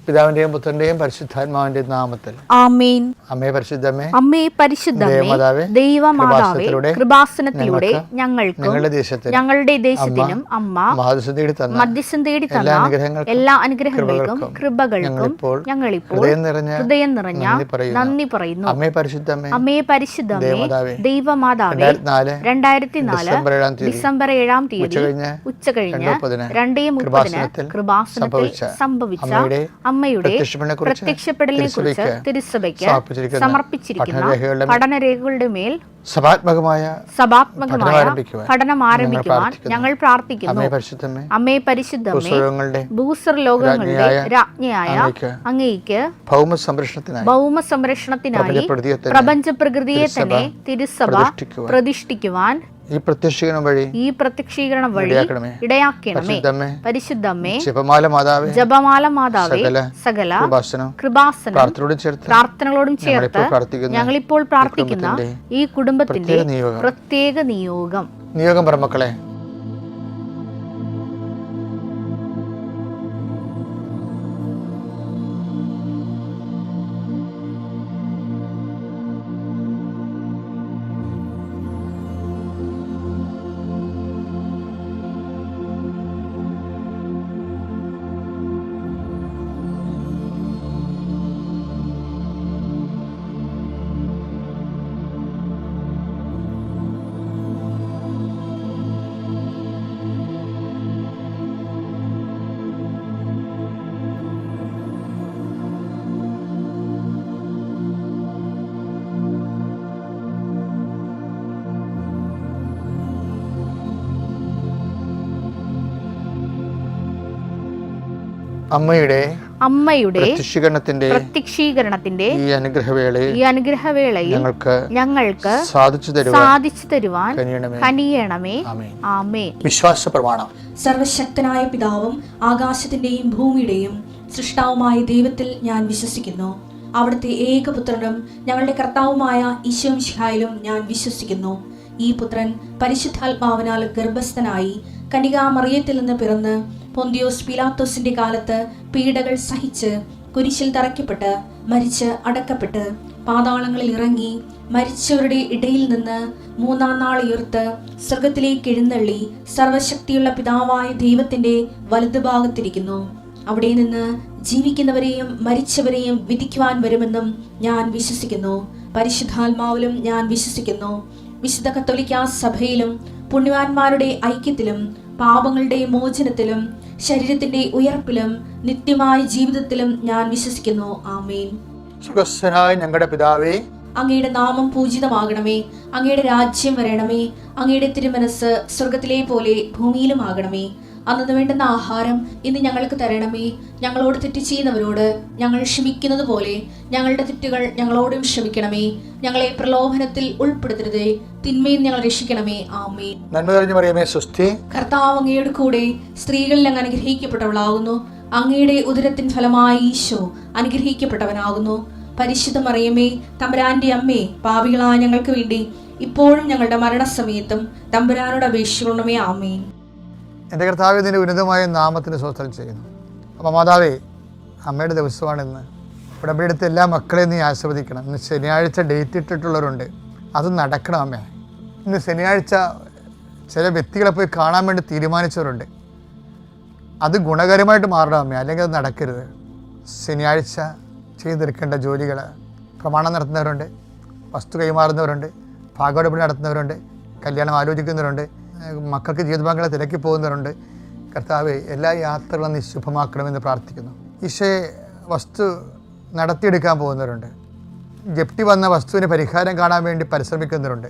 പിതാവിന്റെയും പുത്രന്റെയും പരിശുദ്ധാത്മാവിന്റെയും നാമത്തിൽ ആമേൻ. അമ്മേ പരിശുദ്ധമേ, അമ്മേ പരിശുദ്ധമേ, ദൈവമാതാവേ, കൃപാസനത്തിലൂടെ ഞങ്ങൾക്കും ഞങ്ങളുടെ ദേശത്തിനും അമ്മ മധ്യസ്ഥം തേടി തന്ന എല്ലാ അനുഗ്രഹങ്ങൾക്കും കൃപകൾക്കും ഞങ്ങളിപ്പോൾ ഹൃദയം നിറഞ്ഞ നന്ദി പറയുന്നു. അമ്മേ പരിശുദ്ധമേ, അമ്മേ പരിശുദ്ധമേ, ദൈവമാതാവേ, 2004 ഡിസംബർ 7-ാം തീയതി ഉച്ചകഴിഞ്ഞ് 2:30 കൃപാസനത്തിൽ സംഭവിച്ച അമ്മയുടെ പ്രത്യക്ഷപ്പെടലിനെ കുറിച്ച് തിരുസഭയ്ക്ക് സമർപ്പിച്ചിരിക്കുന്ന പഠനരേഖകളുടെ മേൽ സഭാത്മകമായ പഠനം ആരംഭിക്കുവാൻ ഞങ്ങൾ പ്രാർത്ഥിക്കുന്നു. അമ്മേ പരിശുദ്ധമേ, ഭൂസ്വർ ലോകങ്ങളുടെ രാജ്ഞിയായ അങ്ങേയ്ക്ക് ഭൗമ സംരക്ഷണത്തിനായി പ്രപഞ്ച പ്രകൃതിയെ തന്നെ തിരുസഭ പ്രതിഷ്ഠിക്കുവാൻ ഈ പ്രത്യക്ഷീകരണം വഴി ഇടയാക്കണമേ. പരിശുദ്ധമേ, ജപമാല മാതാവേ, സകല കൃപാസനം പ്രാർത്ഥനകളോടും ചേർത്ത് ഞങ്ങളിപ്പോൾ പ്രാർത്ഥിക്കുന്ന ഈ കുടുംബത്തിന്റെ പ്രത്യേക നിയോഗം പറമക്കളെ, അമ്മയുടെ പ്രത്യക്ഷീകരണത്തിന്റെ ഈ അനുഗ്രഹവേളയിൽ ഞങ്ങൾക്ക് സാധിച്ചു തരുവാൻ കനിയണമേ. ആമേൻ. വിശ്വാസ പ്രമാണം. സർവശക്തനായ പിതാവും ആകാശത്തിന്റെയും ഭൂമിയുടെയും സൃഷ്ടാവുമായ ദൈവത്തിൽ ഞാൻ വിശ്വസിക്കുന്നു. അവിടുത്തെ ഏകപുത്രനും ഞങ്ങളുടെ കർത്താവുമായ ഈശോ മിശിഹായിലും ഞാൻ വിശ്വസിക്കുന്നു. ഈ പുത്രൻ പരിശുദ്ധാത്മാവിനാൽ ഗർഭസ്ഥനായി കന്യകാമറിയത്തിൽ നിന്ന് പിറന്ന് പൊന്തിയോസ് പിലാത്തോസിന്റെ കാലത്ത് പീഡകൾ സഹിച്ച് കുരിശിൽ തറയ്ക്കപ്പെട്ട് മരിച്ച് അടക്കപ്പെട്ട് പാതാളങ്ങളിൽ ഇറങ്ങി മരിച്ചവരുടെ ഇടയിൽ നിന്ന് 3-ാം നാൾ ഉയർത്ത് സ്വർഗത്തിലേക്ക് എഴുന്നള്ളി സർവശക്തിയുള്ള പിതാവായ ദൈവത്തിന്റെ വലതുഭാഗത്തിരിക്കുന്നു. അവിടെ നിന്ന് ജീവിക്കുന്നവരെയും മരിച്ചവരെയും വിധിക്കുവാൻ വരുമെന്നും ഞാൻ വിശ്വസിക്കുന്നു. പരിശുദ്ധാത്മാവിലും ഞാൻ വിശ്വസിക്കുന്നു. വിശുദ്ധ കത്തോലിക്കാ സഭയിലും പുണ്യവാന്മാരുടെ ഐക്യത്തിലും പാപങ്ങളുടെ മോചനത്തിലും ശരീരത്തിന്റെ ഉയർപ്പിലും നിത്യമായ ജീവിതത്തിലും ഞാൻ വിശ്വസിക്കുന്നു. ആമേൻ. സുഖസ്ഥനായ ഞങ്ങളുടെ പിതാവേ, അങ്ങയുടെ നാമം പൂജിതമാകണമേ. അങ്ങയുടെ രാജ്യം വരണമേ. അങ്ങയുടെ തിരുമനസ് സ്വർഗത്തിലെ പോലെ ഭൂമിയിലും ആകണമേ. അന്നു വേണ്ടുന്ന ആഹാരം ഇന്ന് ഞങ്ങൾക്ക് തരണമേ. ഞങ്ങളോട് തെറ്റ് ചെയ്യുന്നവരോട് ഞങ്ങൾ ക്ഷമിക്കുന്നത് പോലെ ഞങ്ങളുടെ തെറ്റുകൾ ഞങ്ങളോടും ക്ഷമിക്കണമേ. ഞങ്ങളെ പ്രലോഭനത്തിൽ ഉൾപ്പെടുത്തരുതേ, തിന്മയിൽ ഞങ്ങൾ രക്ഷിക്കണമേ. ആമേൻ. നന്മ നിറഞ്ഞ മറിയമേ, സ്വസ്തി. കർത്താവ് അങ്ങയുടെ കൂടെ സ്ത്രീകളിൽ അങ്ങ് അനുഗ്രഹിക്കപ്പെട്ടവളാകുന്നു. അങ്ങയുടെ ഉദരത്തിൻ ഫലമായി ഈശോ അനുഗ്രഹിക്കപ്പെട്ടവനാകുന്നു. പരിശുദ്ധ മറിയമേ, തമ്പുരാന്റെ അമ്മേ, പാപികളായ ഞങ്ങൾക്ക് വേണ്ടി ഇപ്പോഴും ഞങ്ങളുടെ മരണസമയത്തും തമ്പുരാനോട് അപേക്ഷിക്കണമേ. ആമേൻ. എൻ്റെ കർത്താവേ, നിന്റെ ഉന്നതമായ നാമത്തിന് സ്തോത്രം ചെയ്യുന്നു. അപ്പോൾ മാതാവേ, അമ്മയുടെ ദിവസമാണിന്ന്. ഇവിടെ അടുത്ത് എല്ലാ മക്കളെയും നീ ആസ്വദിക്കണം. ഇന്ന് ശനിയാഴ്ച ഡേറ്റ് ഇട്ടിട്ടുള്ളവരുണ്ട്, അത് നടക്കണം അമ്മേ. ഇന്ന് ശനിയാഴ്ച ചില വ്യക്തികളെ പോയി കാണാൻ വേണ്ടി തീരുമാനിച്ചവരുണ്ട്, അത് ഗുണകരമായിട്ട് മാറണം അമ്മേ, അല്ലെങ്കിൽ അത് നടക്കരുത്. ശനിയാഴ്ച ചെയ്തെടുക്കേണ്ട ജോലികൾ പ്രമാണം നടത്തുന്നവരുണ്ട്, വസ്തു കൈമാറുന്നവരുണ്ട്, ഭാഗവടപടി നടത്തുന്നവരുണ്ട്, കല്യാണം ആലോചിക്കുന്നവരുണ്ട്, മക്കൾക്ക് ജീവിതഭാഗങ്ങളെ തിരക്കി പോകുന്നവരുണ്ട്. കർത്താവെ, എല്ലാ യാത്രകളും നീ ശുഭമാക്കണമെന്ന് പ്രാർത്ഥിക്കുന്നു. ഈശോയെ വസ്തു നടത്തിയെടുക്കാൻ പോകുന്നവരുണ്ട്, ജപ്തി വന്ന വസ്തുവിന് പരിഹാരം കാണാൻ വേണ്ടി പരിശ്രമിക്കുന്നവരുണ്ട്.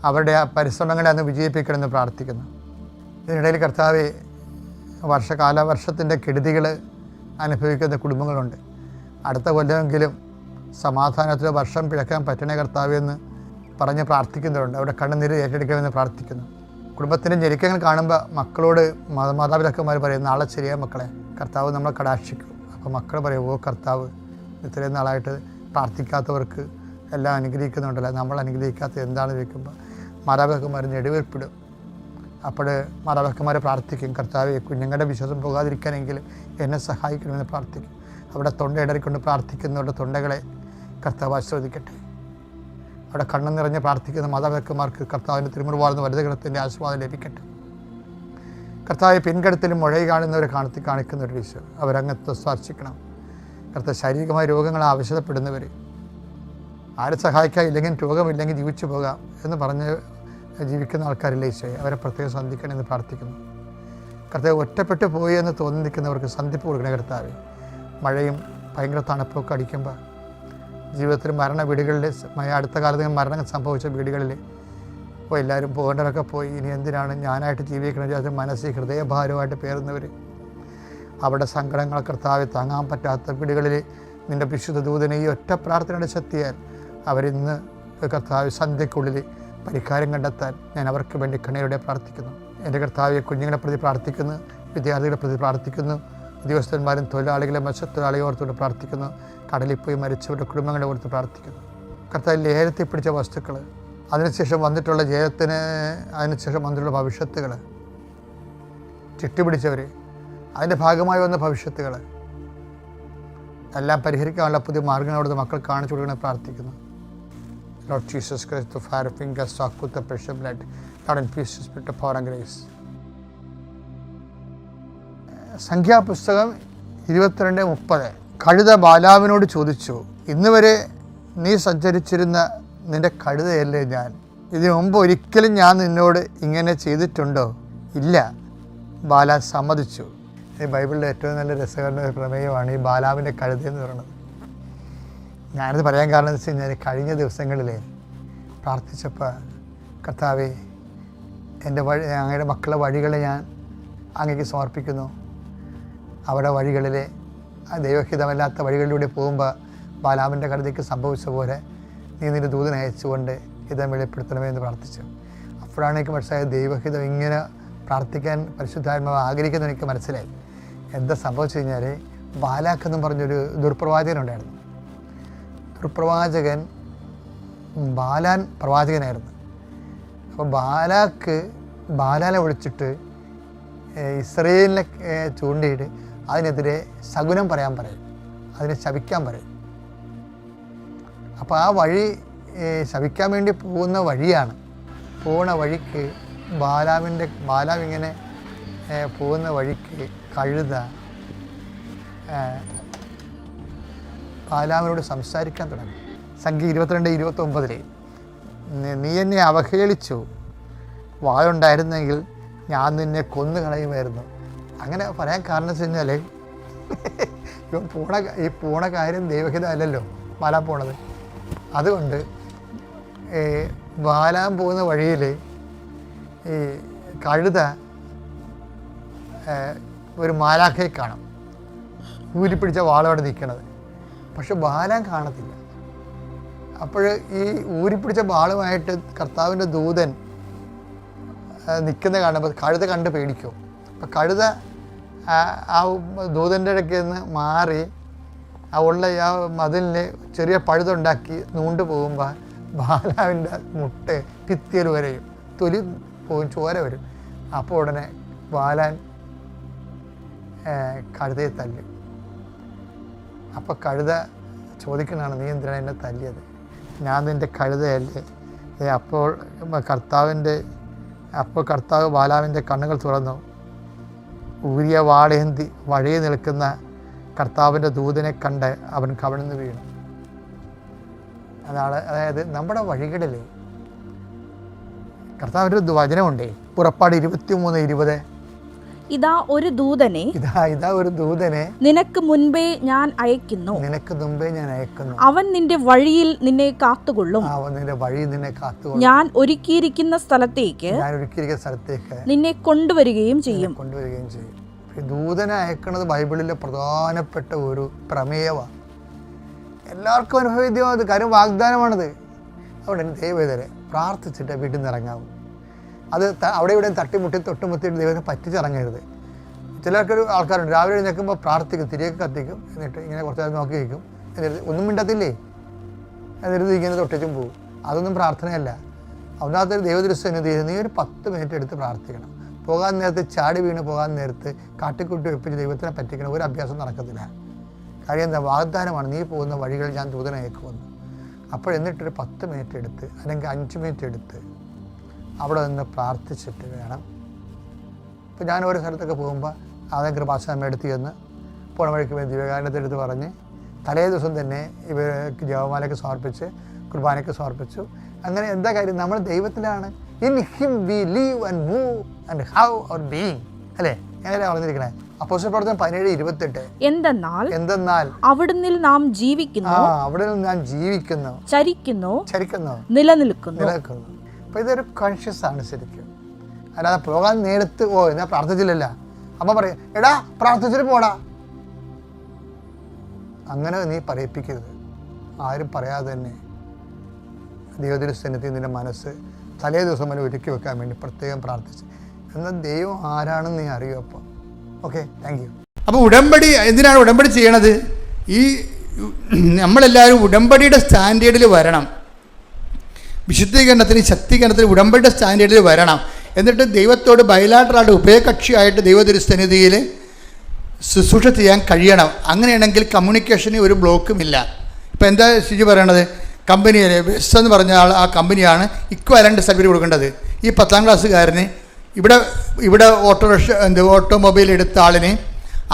അവരുടെ ആ പരിശ്രമങ്ങളെ അന്ന് വിജയിപ്പിക്കണമെന്ന് പ്രാർത്ഥിക്കുന്നു. ഇതിനിടയിൽ കർത്താവെ, വർഷത്തിൻ്റെ കെടുതികൾ അനുഭവിക്കുന്ന കുടുംബങ്ങളുണ്ട്. അടുത്ത കൊല്ലമെങ്കിലും സമാധാനത്തിൽ വർഷം പിഴക്കാൻ പറ്റണേ കർത്താവെ എന്ന് പറഞ്ഞ് പ്രാർത്ഥിക്കുന്നവരുണ്ട്. അവരുടെ കണ്ണുനീര് ഏറ്റെടുക്കണമെന്ന് പ്രാർത്ഥിക്കുന്നു. കുടുംബത്തിൻ്റെ ഞെരുക്കങ്ങൾ കാണുമ്പോൾ മക്കളോട് മാതാപിതാക്കന്മാർ പറയും, നാളെ ശരിയായ മക്കളെ, കർത്താവ് നമ്മളെ കടാക്ഷിക്കും. അപ്പോൾ മക്കൾ പറയും, ഓ കർത്താവ് ഇത്രയും നാളായിട്ട് പ്രാർത്ഥിക്കാത്തവർക്ക് എല്ലാം അനുഗ്രഹിക്കുന്നുണ്ടല്ലോ, നമ്മൾ അനുഗ്രഹിക്കാത്തത് എന്താണെന്ന് ചോദിക്കുമ്പോൾ മാതാപിതാക്കന്മാർ നെടുവേർപ്പിടും. അപ്പോൾ മാതാപിതാക്കന്മാരെ പ്രാർത്ഥിക്കും, കർത്താവ് കുഞ്ഞുങ്ങളുടെ വിശ്വാസം പോകാതിരിക്കാനെങ്കിൽ എന്നെ സഹായിക്കണമെന്ന് പ്രാർത്ഥിക്കും. അവിടെ തൊണ്ട ഇടറിക്കൊണ്ട് പ്രാർത്ഥിക്കുന്നവരുടെ തൊണ്ടകളെ കർത്താവ് ആസ്വദിക്കട്ടെ. അവിടെ കണ്ണു നിറഞ്ഞ് പ്രാർത്ഥിക്കുന്ന മാതാപിതാക്കന്മാർക്ക് കർത്താവിൻ്റെ തിരുമുറിവാർന്ന വലുതകരത്തിൻ്റെ ആസ്വാദം ലഭിക്കട്ടെ. കർത്താവ് പിൻകടത്തിലും മുഴ കാണുന്നവരെ കാണിക്കുന്ന ഒരു ഈശോ അവരങ്ങത്ത് സ്പർശിക്കണം. കർത്താവ് ശാരീരികമായ രോഗങ്ങൾ ആവശ്യപ്പെടുന്നവർ, ആരെ സഹായിക്കാനില്ലെങ്കിൽ രോഗമില്ലെങ്കിൽ ജീവിച്ചു പോകാം എന്ന് പറഞ്ഞ് ജീവിക്കുന്ന ആൾക്കാരില്ലേ ഈശോയെ, അവരെ പ്രത്യേകം സന്ധിക്കണം എന്ന് പ്രാർത്ഥിക്കുന്നു. കർത്താവ് ഒറ്റപ്പെട്ടു പോയി എന്ന് തോന്നി നിൽക്കുന്നവർക്ക് സന്ധിപ്പ് കൊടുക്കണേ കർത്താവ്. മഴയും ഭയങ്കര തണുപ്പൊക്കെ അടിക്കുമ്പോൾ ജീവിതത്തിൽ മരണ വീടുകളിൽ അടുത്ത കാലത്ത് മരണം സംഭവിച്ച വീടുകളിൽ ഇപ്പോൾ എല്ലാവരും പോകേണ്ടവരൊക്കെ പോയി, ഇനി എന്തിനാണ് ഞാനായിട്ട് ജീവിക്കണമെന്ന് അത് മനസ്സിൽ ഹൃദയഭാരമായിട്ട് പേറുന്നവർ, അവിടെ സങ്കടങ്ങൾ കർത്താവ് താങ്ങാൻ പറ്റാത്ത വീടുകളിൽ നിൻ്റെ വിശുദ്ധ ദൂതനെ ഈ ഒറ്റ പ്രാർത്ഥനയുടെ ശക്തിയാൽ അവരിന്ന് കർത്താവ് സന്ധ്യക്കുള്ളിൽ പരിഹാരം കണ്ടെത്താൻ ഞാൻ അവർക്ക് വേണ്ടി കണ്ണീരോടെ പ്രാർത്ഥിക്കുന്നു. എൻ്റെ കർത്താവിയെ കുഞ്ഞുങ്ങളെ പ്രതി പ്രാർത്ഥിക്കുന്നു, വിദ്യാർത്ഥികളെ പ്രതി പ്രാർത്ഥിക്കുന്നു, ഉദ്യോഗസ്ഥന്മാരും തൊഴിലാളികളെ മത്സ്യത്തൊഴിലാളികളെ ഓർത്തുകൊണ്ട് പ്രാർത്ഥിക്കുന്നു, കടലിൽ പോയി മരിച്ചവരുടെ കുടുംബങ്ങളെ ഓർത്ത് പ്രാർത്ഥിക്കുന്നു. കർത്താവ് ലേലത്തിൽ പിടിച്ച വസ്തുക്കൾ, അതിനുശേഷം വന്നിട്ടുള്ള ജയത്തിന്, അതിനുശേഷം വന്നിട്ടുള്ള ഭവിഷ്യത്തുകൾ, ചിട്ടിപിടിച്ചവർ, അതിൻ്റെ ഭാഗമായി വന്ന ഭവിഷ്യത്തുകൾ എല്ലാം പരിഹരിക്കാനുള്ള പുതിയ മാർഗ്ഗങ്ങൾ അവിടുത്തെ മക്കൾ കാണിച്ചു കൊടുക്കണേ പ്രാർത്ഥിക്കുന്നു. Lord Jesus Christ, the fire of fingers, talk with the precious blood, Lord and peace, spirit of power and grace. സംഖ്യാപുസ്തകം 22:30. കഴുത ബാലാവിനോട് ചോദിച്ചു, ഇന്ന് വരെ നീ സഞ്ചരിച്ചിരുന്ന നിന്റെ കഴുതയല്ലേ ഞാൻ? ഇതിനു മുമ്പ് ഒരിക്കലും ഞാൻ നിന്നോട് ഇങ്ങനെ ചെയ്തിട്ടുണ്ടോ? ഇല്ല, ബാലാ സമ്മതിച്ചു. ഈ ബൈബിളിലെ ഏറ്റവും നല്ല രസകരമായ പ്രമേയമാണ് ഈ ബാലാവിൻ്റെ കഴുതയെന്ന് പറയുന്നത്. ഞാനിത് പറയാൻ കാരണം എന്ന് വെച്ച് കഴിഞ്ഞാൽ കഴിഞ്ഞ ദിവസങ്ങളിൽ പ്രാർത്ഥിച്ചപ്പോൾ കർത്താവേ, എൻ്റെ അങ്ങയുടെ മക്കളുടെ വഴികളെ ഞാൻ അങ്ങേക്ക് സമർപ്പിക്കുന്നു. അവിടെ വഴികളിലെ ദൈവഹിതമല്ലാത്ത വഴികളിലൂടെ പോകുമ്പോൾ ബാലാമിൻ്റെ കഴുതയ്ക്ക് സംഭവിച്ച പോലെ നീ നിൻ്റെ ദൂതനെ അയച്ചുകൊണ്ട് ഹിതം വെളിപ്പെടുത്തണമേ എന്ന് പ്രാർത്ഥിച്ചു. അപ്പോഴാണ് എനിക്ക് മനസ്സിലായത് ദൈവഹിതം ഇങ്ങനെ പ്രാർത്ഥിക്കാൻ പരിശുദ്ധാത്മാവ് ആഗ്രഹിക്കുന്നത് എനിക്ക് മനസ്സിലായി. എന്താ സംഭവിച്ചു കഴിഞ്ഞാൽ, ബാലാക്ക് എന്നും പറഞ്ഞൊരു ദുർപ്രവാചകനുണ്ടായിരുന്നു. ദുർപ്രവാചകൻ ബാലാൻ പ്രവാചകനായിരുന്നു. അപ്പോൾ ബാലാനെ വിളിച്ചിട്ട് ഇസ്രയേലിനെ ചൂണ്ടിയിട്ട് അതിനെതിരെ ശകുനം പറയാൻ പറയും, അതിനെ ശപിക്കാൻ പറയും. അപ്പോൾ ആ വഴി ശപിക്കാൻ വേണ്ടി പോകുന്ന വഴിയാണ്. പോകുന്ന വഴിക്ക് ബാലാം ഇങ്ങനെ പോകുന്ന വഴിക്ക് കഴുത ബാലാമിനോട് സംസാരിക്കാൻ തുടങ്ങി. സംഖ്യ 22:29 നീ എന്നെ അവഹേളിച്ചു, വായുണ്ടായിരുന്നെങ്കിൽ ഞാൻ നിന്നെ കൊന്നു കളയുമായിരുന്നു. അങ്ങനെ പറയാൻ കാരണം വെച്ച് കഴിഞ്ഞാൽ ഈ പോണ കാര്യം ദൈവഹിതം അല്ലല്ലോ ബാലാം പോണത്. അതുകൊണ്ട് ബാലാം പോകുന്ന വഴിയിൽ ഈ കഴുത ഒരു മാലാഖയെ കാണും, ഊരിപ്പിടിച്ച വാളോടെ നിൽക്കണത്. പക്ഷെ ബാലാം കാണത്തില്ല. അപ്പോൾ ഈ ഊരിപ്പിടിച്ച ബാളുമായിട്ട് കർത്താവിൻ്റെ ദൂതൻ നിൽക്കുന്ന കാണുമ്പോൾ കഴുത കണ്ട് പേടിക്കും. അപ്പം കഴുത ആ ദൂതൻ്റെ ഇടയ്ക്ക് നിന്ന് മാറി ഉള്ള ആ മതിലിന് ചെറിയ പഴുതുണ്ടാക്കി നൂണ്ട് പോകുമ്പോൾ ബാലാവിൻ്റെ മുട്ട് ഭിത്തിയിൽ വരെയും തൊലി പോകും, ചോര വരും. അപ്പോൾ ഉടനെ ബാലാൻ കഴുതയെ തല്ലും. അപ്പോൾ കഴുത ചോദിക്കുന്നതാണ്, നീ എന്തിനാണ് എന്നെ തല്ലിയത്? ഞാൻ നിൻ്റെ കഴുതയല്ലേ? അപ്പോൾ കർത്താവ് ബാലാവിൻ്റെ കണ്ണുകൾ തുറന്നു. ഊരിയ വാളേന്തി വഴിയെ നിൽക്കുന്ന കർത്താവിൻ്റെ ദൂതനെ കണ്ട് അവൻ കവിഴ്ന്നു വീണു. അതായത് നമ്മുടെ വഴികളിൽ കർത്താവിൻ്റെ ഒരു വചനമുണ്ടേ, പുറപ്പാട് 23:20. ഇതാ ഒരു ദൂതനെ നിനക്ക് മുൻപേ ഞാൻ അയക്കുന്നു, അവൻ നിന്റെ വഴിയിൽ നിന്നെ കാത്തുകൊള്ളും, ഞാൻ ഒരുക്കിയിരിക്കുന്ന സ്ഥലത്തേക്ക് നിന്നെ കൊണ്ടുവരികയും ചെയ്യും. ദൂതനെ അയക്കുന്നത് ബൈബിളിലെ പ്രധാനപ്പെട്ട ഒരു പ്രമേയമാണ്. എല്ലാവർക്കും അനുഭവിക്കാം, അത് കാര്യം വാഗ്ദാനമാണത്. അവിടെ ദൈവതരെ പ്രാർത്ഥിച്ചിട്ട് വീട്ടിൽ നിന്ന് ഇറങ്ങാവും. അത് അവിടെ ഇവിടെ തൊട്ടുമുത്തിയിട്ട് ദൈവത്തെ പറ്റിച്ചിറങ്ങരുത്. ചിലർക്കൊരു ആൾക്കാരുണ്ട്, രാവിലെ എഴുന്നേൽക്കുമ്പോൾ പ്രാർത്ഥിക്കും, തിരികെ കത്തിക്കും, എന്നിട്ട് ഇങ്ങനെ കുറച്ച് നേരം നോക്കി വയ്ക്കും, എന്നിട്ട് ഒന്നും മിണ്ടത്തില്ലേ, എന്നിട്ട് ഇങ്ങനെ തൊട്ടിച്ചും പോകും. അതൊന്നും പ്രാർത്ഥനയല്ല. ഒന്നാമത്തെ ദൈവദൃശ്യം നീ ഒരു 10 മിനിറ്റ് എടുത്ത് പ്രാർത്ഥിക്കണം. പോകാൻ നേരത്ത് ചാടി വീണ് പോകാൻ നേരത്ത് കാട്ടിക്കുട്ടി വെപ്പിച്ച് ദൈവത്തിനെ പറ്റിക്കണം ഒരു അഭ്യാസം നടക്കത്തില്ല. കാര്യം എന്താ? വാഗ്ദാനമാണ്, നീ പോകുന്ന വഴികളിൽ ഞാൻ ദൂതനെ അയക്കുമെന്ന്. അപ്പോൾ എന്നിട്ടൊരു 10 മിനിറ്റ് എടുത്ത് അല്ലെങ്കിൽ 5 മിനിറ്റ് എടുത്ത് അവിടെ നിന്ന് പ്രാർത്ഥിച്ചിട്ട് വേണം. ഇപ്പോൾ ഞാൻ ഒരു സ്ഥലത്തൊക്കെ പോകുമ്പോൾ ആദ്യം കൃപാസനം എടുത്ത് ചെന്ന് പോണ വഴിക്ക് വേണ്ടി ദിവ്യകാരണത്തെ എടുത്ത് പറഞ്ഞ് തലേ ദിവസം തന്നെ ഇവർക്ക് ജപമാലയ്ക്ക് സമർപ്പിച്ച് കുർബാനയ്ക്ക് സമർപ്പിച്ചു. അങ്ങനെ എന്താ കാര്യം? നമ്മൾ ദൈവത്തിലാണ്. In him we live and move and have our being, അല്ലേ? എങ്ങനെയാണ് പറഞ്ഞിരിക്കണേ? അപ്പോസ്തല പ്രവർത്തനം 17:28. എന്തെന്നാൽ അവിടുന്ന് നാം ജീവിക്കുന്നു, അവിടെ നാം ജീവിക്കുന്നു, ചരിക്കുന്നു, നിലനിൽക്കുന്നു. അപ്പോൾ ഇതൊരു കോൺഷ്യസ് ആണ് ശരിക്കും. അല്ലാതെ പോകാൻ നേരത്ത് എന്നാ പ്രാർത്ഥിച്ചില്ലല്ല. അമ്മ പറയും, എടാ പ്രാർത്ഥിച്ചിട്ട് പോടാ, അങ്ങനെ നീ പറയിപ്പിക്കരുത്. ആരും പറയാതെ തന്നെ ദൈവത്തിൻ്റെ നിൻ്റെ മനസ്സ് തലേ ദിവസം വരെ ഒരുക്കി വെക്കാൻ വേണ്ടി പ്രത്യേകം പ്രാർത്ഥിച്ച്. എന്നാൽ ദൈവം ആരാണെന്ന് നീ അറിയും. അപ്പോൾ ഓക്കെ, താങ്ക് യു. അപ്പോൾ ഉടമ്പടി എന്തിനാണ് ഉടമ്പടി ചെയ്യണത്? ഈ നമ്മളെല്ലാവരും ഉടമ്പടിയുടെ സ്റ്റാൻഡേർഡിൽ വരണം. വിശുദ്ധീകരണത്തിന്, ശക്തീകരണത്തിന് ഉടമ്പടിയുടെ സ്റ്റാൻഡേർഡിൽ വരണം. എന്നിട്ട് ദൈവത്തോട് ബൈലാറ്ററായിട്ട് ഉഭയകക്ഷിയായിട്ട് ദൈവതിരുസന്നിധിയിൽ ശുശ്രൂഷ ചെയ്യാൻ കഴിയണം. അങ്ങനെയാണെങ്കിൽ കമ്മ്യൂണിക്കേഷന് ഒരു ബ്ലോക്കുമില്ല. ഇപ്പോൾ എന്താ ശുചി പറയണത്? കമ്പനിയിൽ ബെസ്റ്റ് എന്ന് പറഞ്ഞ ആൾ, ആ കമ്പനിയാണ് ഇക്വലൻ്റ് സർട്ടിഫിക്കറ്റ് കൊടുക്കേണ്ടത്. ഈ 10ാം ക്ലാസ്സുകാരന് ഇവിടെ ഓട്ടോമൊബൈൽ എടുത്ത ആളിന്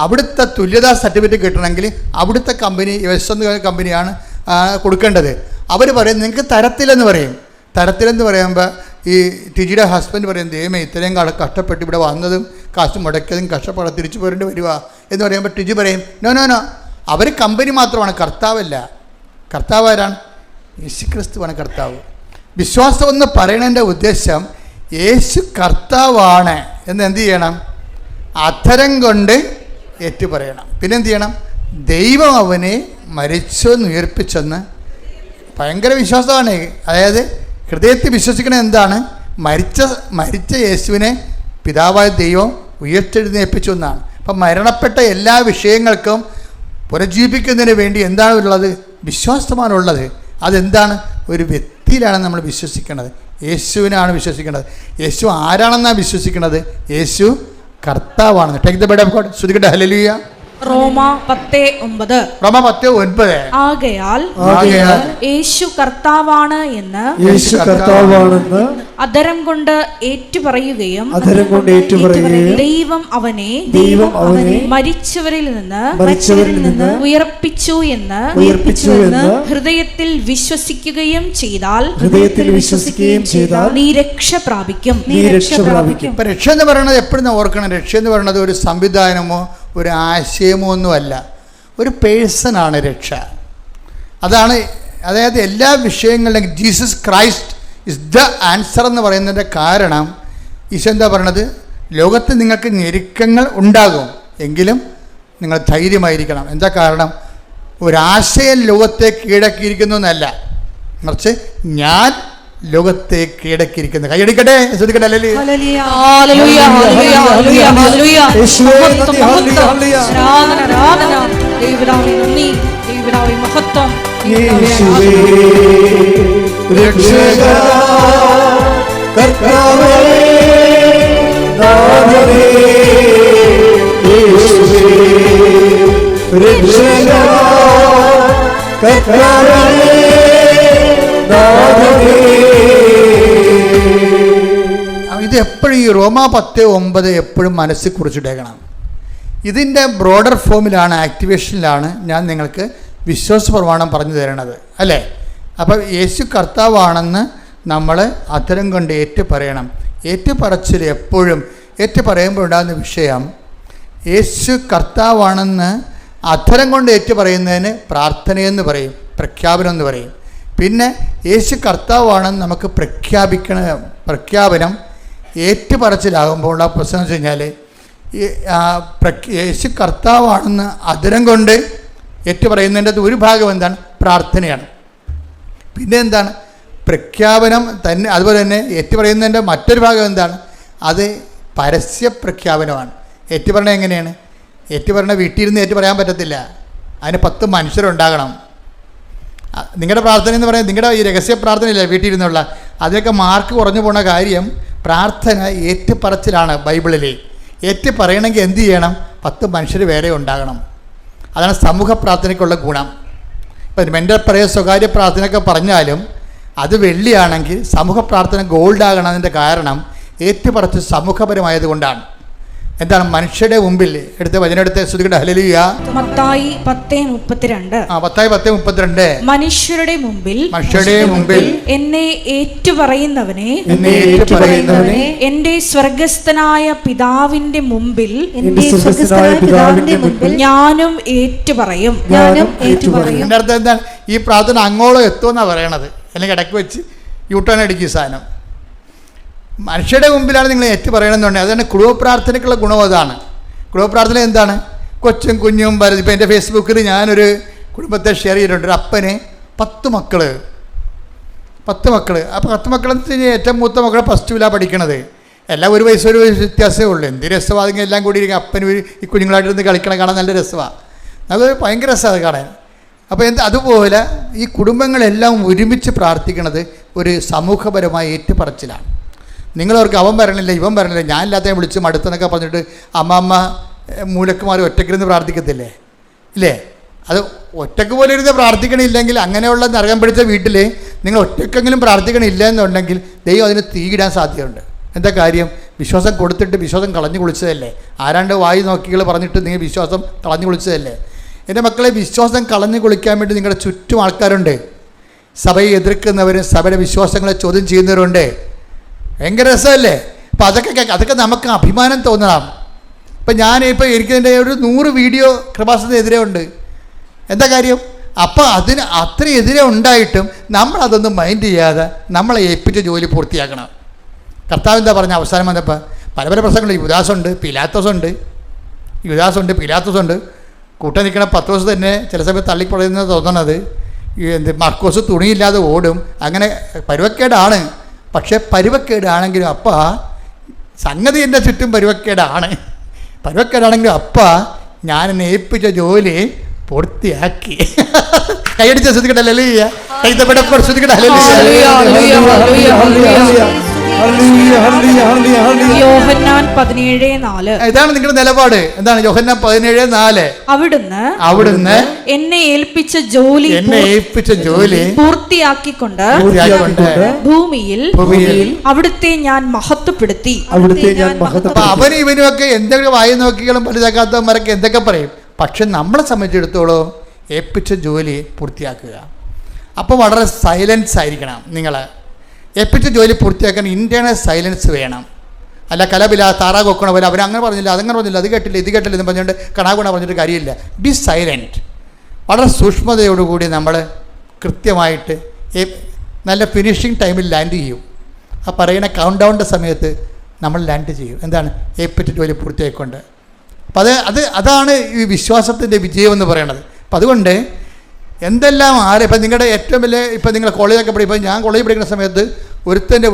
അവിടുത്തെ തുല്യതാ സർട്ടിഫിക്കറ്റ് കിട്ടണമെങ്കിൽ അവിടുത്തെ കമ്പനി, ബെസ്റ്റ് കമ്പനിയാണ് കൊടുക്കേണ്ടത്. അവർ പറയും നിങ്ങൾക്ക് തരത്തിലെന്ന് പറയും. തരത്തിലെന്ന് പറയുമ്പോൾ ഈ ടിജിയുടെ ഹസ്ബൻഡ് പറയും, ദൈവമേ ഇത്രയും കഷ്ടപ്പെട്ട് ഇവിടെ വന്നതും കാശ് മുടക്കിയതും കഷ്ടപ്പെടാൻ തിരിച്ചു പോരേണ്ടി വരിക എന്ന് പറയുമ്പോൾ ടിജി പറയും, നോ അവർ കമ്പനി മാത്രമാണ്, കർത്താവല്ല. കർത്താവ് ആരാണ്? യേശുക്രിസ്തുവാണ് കർത്താവ്. വിശ്വാസം എന്ന് പറയുന്നതിൻ്റെ ഉദ്ദേശം യേശു കർത്താവാണ് എന്ന് എന്ത് ചെയ്യണം? അധരം കൊണ്ട് ഏറ്റുപറയണം. പിന്നെ എന്ത് ചെയ്യണം? ദൈവം അവനെ മരിച്ചെന്ന് ഉയർപ്പിച്ചെന്ന് ഭയങ്കര വിശ്വാസമാണ്. അതായത് ഹൃദയത്തിൽ വിശ്വസിക്കണ എന്താണ്? മരിച്ച യേശുവിനെ പിതാവായ ദൈവം ഉയർത്തെഴുന്നേൽപ്പിച്ചു എന്നാണ്. അപ്പം മരണപ്പെട്ട എല്ലാ വിഷയങ്ങൾക്കും പുനർജീവിക്കുന്നതിന് വേണ്ടി എന്താണ് ഉള്ളത്? വിശ്വാസമാണുള്ളത്. അതെന്താണ്? ഒരു വ്യക്തിയിലാണ് നമ്മൾ വിശ്വസിക്കുന്നത്. യേശുവിനാണ് വിശ്വസിക്കുന്നത്. യേശു ആരാണെന്നാണ് വിശ്വസിക്കുന്നത്? യേശു കർത്താവാണ്. Take the bed of God. ശ്രുതികട്ടെ ഹല്ലേലൂയ. റോമ 10:9. ആകയാൽ യേശു കർത്താവാണ് എന്ന് അധരം കൊണ്ട് ഏറ്റുപറയുകയും ദൈവം അവനെ മരിച്ചവരിൽ നിന്ന് ഉയർപ്പിച്ചു എന്ന് ഹൃദയത്തിൽ വിശ്വസിക്കുകയും ചെയ്താൽ നീ രക്ഷ പ്രാപിക്കും. രക്ഷ എന്ന് പറയുന്നത് എപ്പോഴും ഓർക്കണം. രക്ഷ എന്ന് പറയുന്നത് ഒരു സംവിധാനമോ ഒരു ആശയമോ ഒന്നുമല്ല, ഒരു പേഴ്സണാണ് രക്ഷ. അതായത് എല്ലാ വിഷയങ്ങളിലും Jesus Christ is the answer എന്ന് പറയുന്നതിൻ്റെ കാരണം ഈശോ എന്താ പറയണത്? ലോകത്ത് നിങ്ങൾക്ക് ഞെരുക്കങ്ങൾ ഉണ്ടാകും, എങ്കിലും നിങ്ങൾ ധൈര്യമായിരിക്കണം. എന്താ കാരണം? ഒരാശയം ലോകത്തെ കീഴടക്കിയിരിക്കുന്നു എന്നല്ല, മറിച്ച് ഞാൻ ലോകത്തെ കീഴടക്കിയിരിക്കുന്നു. കൈയടിക്കട്ടെ, ശ്രദ്ധിക്കട്ടെ. ഇത് എപ്പോഴും ഈ റോമ 10:9 എപ്പോഴും മനസ്സിൽ കുറിച്ചിട്ടേക്കണം. ഇതിൻ്റെ ബ്രോഡർ ഫോമിലാണ്, ആക്ടിവേഷനിലാണ് ഞാൻ നിങ്ങൾക്ക് വിശ്വാസ പ്രമാണം പറഞ്ഞു തരണത്, അല്ലേ? അപ്പം യേശു കർത്താവാണെന്ന് നമ്മൾ അധരം കൊണ്ട് ഏറ്റുപറയണം. ഏറ്റുപറച്ചിൽ എപ്പോഴും ഏറ്റുപറയുമ്പോൾ ഉണ്ടാകുന്ന വിഷയം, യേശു കർത്താവാണെന്ന് അധരം കൊണ്ട് ഏറ്റുപറയുന്നതിന് പ്രാർത്ഥനയെന്ന് പറയും, പ്രഖ്യാപനം എന്ന് പറയും. പിന്നെ യേശു കർത്താവാണെന്ന് നമുക്ക് പ്രഖ്യാപനം ഏറ്റുപറച്ചിലാകുമ്പോൾ ഉള്ള പ്രശ്നം എന്ന് വെച്ച് കഴിഞ്ഞാൽ, യേശു കർത്താവാണെന്ന് അധരം കൊണ്ട് ഏറ്റുപറയുന്നതിൻ്റെ ഒരു ഭാഗം എന്താണ്? പ്രാർത്ഥനയാണ്. പിന്നെ എന്താണ്? പ്രഖ്യാപനം തന്നെ. അതുപോലെ തന്നെ ഏറ്റുപറയുന്നതിൻ്റെ മറ്റൊരു ഭാഗം എന്താണ്? അത് പരസ്യ പ്രഖ്യാപനമാണ്. ഏറ്റുപറയണത് എങ്ങനെയാണ്? ഏറ്റുപറയണ വീട്ടിലിരുന്ന് ഏറ്റുപറയാൻ പറ്റത്തില്ല, അതിന് 10 മനുഷ്യരുണ്ടാകണം. നിങ്ങളുടെ പ്രാർത്ഥന എന്ന് പറയുന്നത് നിങ്ങളുടെ ഈ രഹസ്യ പ്രാർത്ഥനയില്ല വീട്ടിലിരുന്നുള്ള, അതിനൊക്കെ മാർക്ക് കുറഞ്ഞു പോണ കാര്യം പ്രാർത്ഥന ഏറ്റുപറച്ചിലാണ്. ബൈബിളിൽ ഏറ്റുപറയണമെങ്കിൽ എന്ത് ചെയ്യണം? 10 മനുഷ്യർ വേറെ ഉണ്ടാകണം. അതാണ് സമൂഹ പ്രാർത്ഥനയ്ക്കുള്ള ഗുണം. ഇപ്പം മെൻ്റൽ പ്രയർ സ്വകാര്യ പ്രാർത്ഥനയൊക്കെ പറഞ്ഞാലും അത് വെള്ളിയാണെങ്കിൽ സമൂഹ പ്രാർത്ഥന ഗോൾഡ് ആകണതിൻ്റെ കാരണം ഏറ്റുപറച്ച് സമൂഹപരമായത് കൊണ്ടാണ്. എന്താണ്? മനുഷ്യരുടെ മുമ്പിൽ എടുത്ത വചനെടുത്ത് ശ്രുതികട ഹല്ലേലൂയ. മത്തായി 10:32. മത്തായി 10:32. മനുഷ്യരുടെ മുമ്പിൽ എന്നെ ഏറ്റുപറയുന്നവനെ എന്റെ സ്വർഗസ്ഥനായ പിതാവിന്റെ മുമ്പിൽ ഞാനും ഏറ്റുപറയും. എൻ്റെ അർത്ഥം എന്താണ്? ഈ പ്രാർത്ഥന അങ്ങോളം എത്തുമെന്നാണ് പറയണത്. അല്ലെങ്കിൽ ഇടയ്ക്ക് വെച്ച് യൂട്ടേൺ അടിക്കും സാധനം. മനുഷ്യരുടെ മുമ്പിലാണ് നിങ്ങൾ ഏറ്റു പറയണമെന്നുണ്ടെങ്കിൽ അതാണ് കുടുംബ പ്രാർത്ഥനയ്ക്കുള്ള ഗുണം. അതാണ് കുടുംബ പ്രാർത്ഥന. എന്താണ്? കൊച്ചും കുഞ്ഞും വരുന്നത്. ഇപ്പോൾ എൻ്റെ ഫേസ്ബുക്കിൽ ഞാനൊരു കുടുംബത്തെ ഷെയർ ചെയ്തിട്ടുണ്ട്. ഒരു അപ്പന് 10 മക്കൾ. അപ്പോൾ 10 മക്കളെന്ന് വെച്ച് കഴിഞ്ഞാൽ ഏറ്റവും മൂത്ത മക്കൾ +2 പഠിക്കണത്. എല്ലാം ഒരു വയസ്സ് വ്യത്യാസമേ ഉള്ളൂ. എന്ത് രസമാണ് എല്ലാം കൂടി ഇരിക്കും. അപ്പന് ഈ കുഞ്ഞുങ്ങളായിട്ടിരുന്ന് കളിക്കണം, കാണാൻ നല്ല രസമാണ്. അത് ഭയങ്കര രസമാണ് കാണാൻ. അപ്പോൾ അതുപോലെ ഈ കുടുംബങ്ങളെല്ലാം ഒരുമിച്ച് പ്രാർത്ഥിക്കുന്നത് ഒരു സമൂഹപരമായ ഏറ്റുപറച്ചിലാണ്. നിങ്ങളവർക്ക് അവൻ വരണില്ല, ഇവൻ വരണില്ല, ഞാനില്ലാത്തവൻ വിളിച്ച് മടുത്തെന്നൊക്കെ പറഞ്ഞിട്ട് അമ്മ മൂലക്ക് മാറി ഒറ്റയ്ക്കിരുന്ന് പ്രാർത്ഥിക്കത്തില്ലേ? ഇല്ലേ? അത് ഒറ്റയ്ക്ക് പോലെ ഇരുന്ന് പ്രാർത്ഥിക്കണില്ലെങ്കിൽ അങ്ങനെയുള്ള നരകം പിടിച്ച വീട്ടിൽ നിങ്ങൾ ഒറ്റയ്ക്കെങ്കിലും പ്രാർത്ഥിക്കണില്ല എന്നുണ്ടെങ്കിൽ ദൈവം അതിന് തീയിടാൻ സാധ്യതയുണ്ട്. എന്താ കാര്യം? വിശ്വാസം കൊടുത്തിട്ട് വിശ്വാസം കളഞ്ഞു കുളിച്ചതല്ലേ? ആരാണ്ട് വായി നോക്കികൾ പറഞ്ഞിട്ട് നിങ്ങൾ വിശ്വാസം കളഞ്ഞു കുളിച്ചതല്ലേ? എൻ്റെ മക്കളെ, വിശ്വാസം കളഞ്ഞു കുളിക്കാൻ വേണ്ടി നിങ്ങളുടെ ചുറ്റും ആൾക്കാരുണ്ട്. സഭയെ എതിർക്കുന്നവരും സഭയുടെ വിശ്വാസങ്ങളെ ചോദ്യം ചെയ്യുന്നവരുണ്ട്. ഭയങ്കര രസമല്ലേ? അപ്പോൾ അതൊക്കെ നമുക്ക് അഭിമാനം തോന്നണം. ഇപ്പം എനിക്കതിൻ്റെ ഒരു 100 വീഡിയോ കൃപാസനത്തിനെതിരെ ഉണ്ട്. എന്താ കാര്യം? അപ്പോൾ അതിന് അത്ര എതിരെ ഉണ്ടായിട്ടും നമ്മളതൊന്നും മൈൻഡ് ചെയ്യാതെ നമ്മളെ ഏൽപ്പിച്ച ജോലി പൂർത്തിയാക്കണം. കർത്താവ് എന്താ പറഞ്ഞ അവസാനം വന്നപ്പോൾ? പല പ്രസംഗങ്ങൾ. യുദാസുണ്ട്, പിലാത്തോസുണ്ട്. കൂട്ടം നിൽക്കണ പത്രോസ് തന്നെ ചില സമയത്ത് തള്ളിപ്പറയുന്നത് തോന്നണത്. മർക്കോസ് തുണിയില്ലാതെ ഓടും. അങ്ങനെ പരുവക്കേടാണ്. പക്ഷേ പരുവക്കേടാണെങ്കിലും സംഗതി എൻ്റെ ചുറ്റും പരുവക്കേടാണെങ്കിലും ഞാൻ എന്നെ ഏൽപ്പിച്ച ജോലി പൂർത്തിയാക്കി. കൈയടിച്ച ശ്രദ്ധിക്കട്ടെ, ഹല്ലേലൂയ. കൈതപ്പെടപ്പോൾ ശ്രദ്ധിക്കട്ടെ, യോഹന്നാൻ 17:4. ഇതാണ് നിങ്ങളുടെ നിലപാട്. എന്താണ് യോഹന്നാൻ 17:4? അവിടുന്ന് എന്നെ ഏൽപ്പിച്ച ജോലി പൂർത്തിയാക്കിക്കൊണ്ട് ഭൂമിയിൽ അവിടുത്തെ ഞാൻ മഹത്വപ്പെടുത്തി. അവനും ഇവനുമൊക്കെ എന്തെങ്കിലും വായി നോക്കികളും വലുതാക്കാത്തവന്മാരൊക്കെ എന്തൊക്കെ പറയും. പക്ഷെ നമ്മളെ സംബന്ധിച്ചിടത്തോളം ഏൽപ്പിച്ച ജോലി പൂർത്തിയാക്കുക. അപ്പോൾ വളരെ സൈലൻസ് ആയിരിക്കണം. നിങ്ങൾ ഏൽപ്പിച്ച ജോലി പൂർത്തിയാക്കാൻ ഇൻറ്റേർണൽ സൈലൻസ് വേണം. അല്ല കലപില താറാ കൊക്കണ പോലെ അവരങ്ങനെ പറഞ്ഞില്ല, അതങ്ങനെ പറഞ്ഞില്ല, അത് കേട്ടില്ല, ഇത് കേട്ടില്ല എന്ന് പറഞ്ഞുകൊണ്ട് കണാകുണ പറഞ്ഞിട്ട് കാര്യമില്ല. B silent. വളരെ സൂക്ഷ്മതയോടുകൂടി നമ്മൾ കൃത്യമായിട്ട് നല്ല ഫിനിഷിങ് ടൈമിൽ ലാൻഡ് ചെയ്യും. ആ പറയുന്ന കൗണ്ട് ഡൗണിൻ്റെ സമയത്ത് നമ്മൾ ലാൻഡ് ചെയ്യും. എന്താണ്? ഏൽപ്പിച്ച ജോലി പൂർത്തിയായിക്കൊണ്ട്. അപ്പം അതാണ് ഈ വിശ്വാസത്തിൻ്റെ വിജയം എന്ന് പറയണത്. അപ്പം അതുകൊണ്ട് എന്തെല്ലാം ഇപ്പം നിങ്ങളുടെ ഏറ്റവും വലിയ ഇപ്പം നിങ്ങൾ കോളേജൊക്കെ പഠിക്കും. ഇപ്പം ഞാൻ കോളേജിൽ പഠിക്കുന്ന സമയത്ത്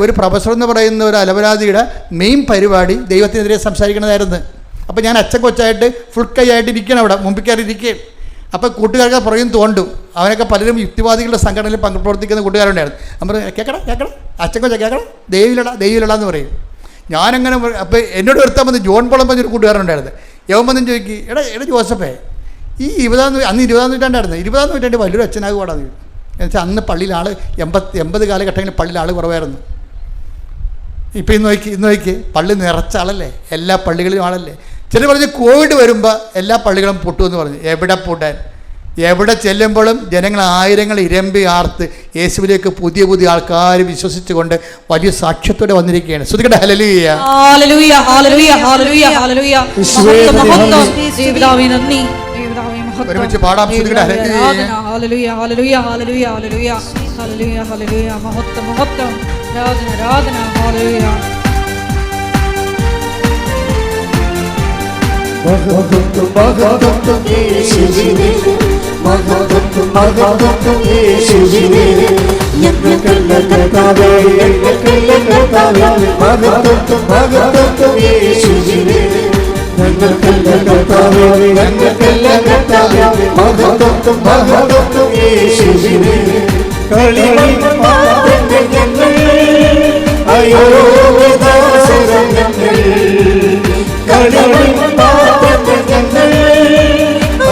ഒരു പ്രൊഫസർ എന്ന് പറയുന്ന ഒരു അലവരാതിയുടെ മെയിൻ പരിപാടി ദൈവത്തിനെതിരെ സംസാരിക്കണതായിരുന്നു. അപ്പോൾ ഞാൻ അച്ഛൻ കൊച്ചായിട്ട് ഫുൾ കൈയായിട്ട് ഇരിക്കണം, അവിടെ മുമ്പിൽ കയറി ഇരിക്കുകയും. അപ്പോൾ കൂട്ടുകാർക്ക് പുറയും തോണ്ടും. അവനൊക്കെ പലരും യുക്തിവാദികളുടെ സംഘടനയിൽ പ്രവർത്തിക്കുന്ന കൂട്ടുകാരുണ്ടായിരുന്നു. നമ്മൾ കേൾക്കണം അച്ഛൻ കൊച്ച കേൾക്കണം, ദൈവമില്ലടാ എന്ന് പറയും. ഞാനങ്ങനെ അപ്പോൾ എന്നോട് ഒരുത്താൻ വന്ന് ജോൺ പോളം പറഞ്ഞൊരു കൂട്ടുകാരുണ്ടായിരുന്നു. യവൻ വന്നും ചോദിക്കും, എടാ ജോസഫേ, ഈ 20-ാം നൂറ്റാണ്ടായിരുന്നു, 20-ാം നൂറ്റാണ്ട് വലിയൊരു അച്ഛനാകുവാടാന്ന്. എന്നുവെച്ചാൽ അന്ന് പള്ളിയിൽ 80 കാലഘട്ടങ്ങളിൽ പള്ളിയിൽ ആൾ കുറവായിരുന്നു. ഇപ്പം ഇന്ന് നോക്കി പള്ളി നിറച്ച ആളല്ലേ, എല്ലാ പള്ളികളിലും ആളല്ലേ. ചിലർ പറഞ്ഞ് കോവിഡ് വരുമ്പോൾ എല്ലാ പള്ളികളും പൊട്ടുമെന്ന് പറഞ്ഞു. എവിടെ പൂട്ടാൻ? എവിടെ ചെല്ലുമ്പോഴും ജനങ്ങൾ ആയിരങ്ങൾ ഇരമ്പി ആർത്ത് യേശുവിലേക്ക് പുതിയ ആൾക്കാർ വിശ്വസിച്ചുകൊണ്ട് വലിയ സാക്ഷ്യത്തോടെ വന്നിരിക്കുകയാണ്. ശ്രദ്ധിക്കട്ടെ, ഹല്ലേലൂയ. ഒരുമിച്ച് പാടാം. ശ്രദ്ധിക്കട്ടെ,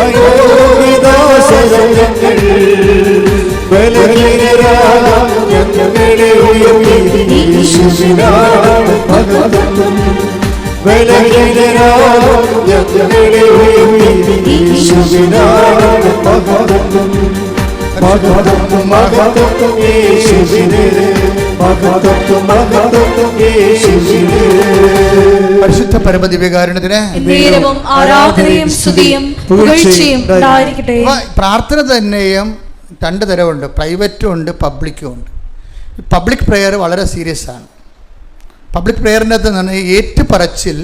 അയ്യോ യേശുവിനാണ് മഹത്വം. ബലഹീനരാകും ഞങ്ങളെ ഉയർത്തി യേശുവിനാണ് മഹത്വം. മഹത്വം മഹത്വം യേശുവിന്, മഹത്വം മഹത്വം യേശുവിന്. പരിശുദ്ധ പരമദിവ്യകാരുണ്യത്തിന് നേരവും ആരാധനയും സ്തുതിയും പുകഴ്ചയും ഉണ്ടായിരിക്കട്ടെ. പ്രാർത്ഥന തന്നെയും രണ്ട് തരമുണ്ട്, പ്രൈവറ്റും ഉണ്ട്, പബ്ലിക്കും ഉണ്ട്. പബ്ലിക് പ്രെയർ വളരെ സീരിയസ് ആണ്. പബ്ലിക് പ്രെയറിൻ്റെ അകത്ത് നിന്ന് ഏറ്റുപറച്ചിൽ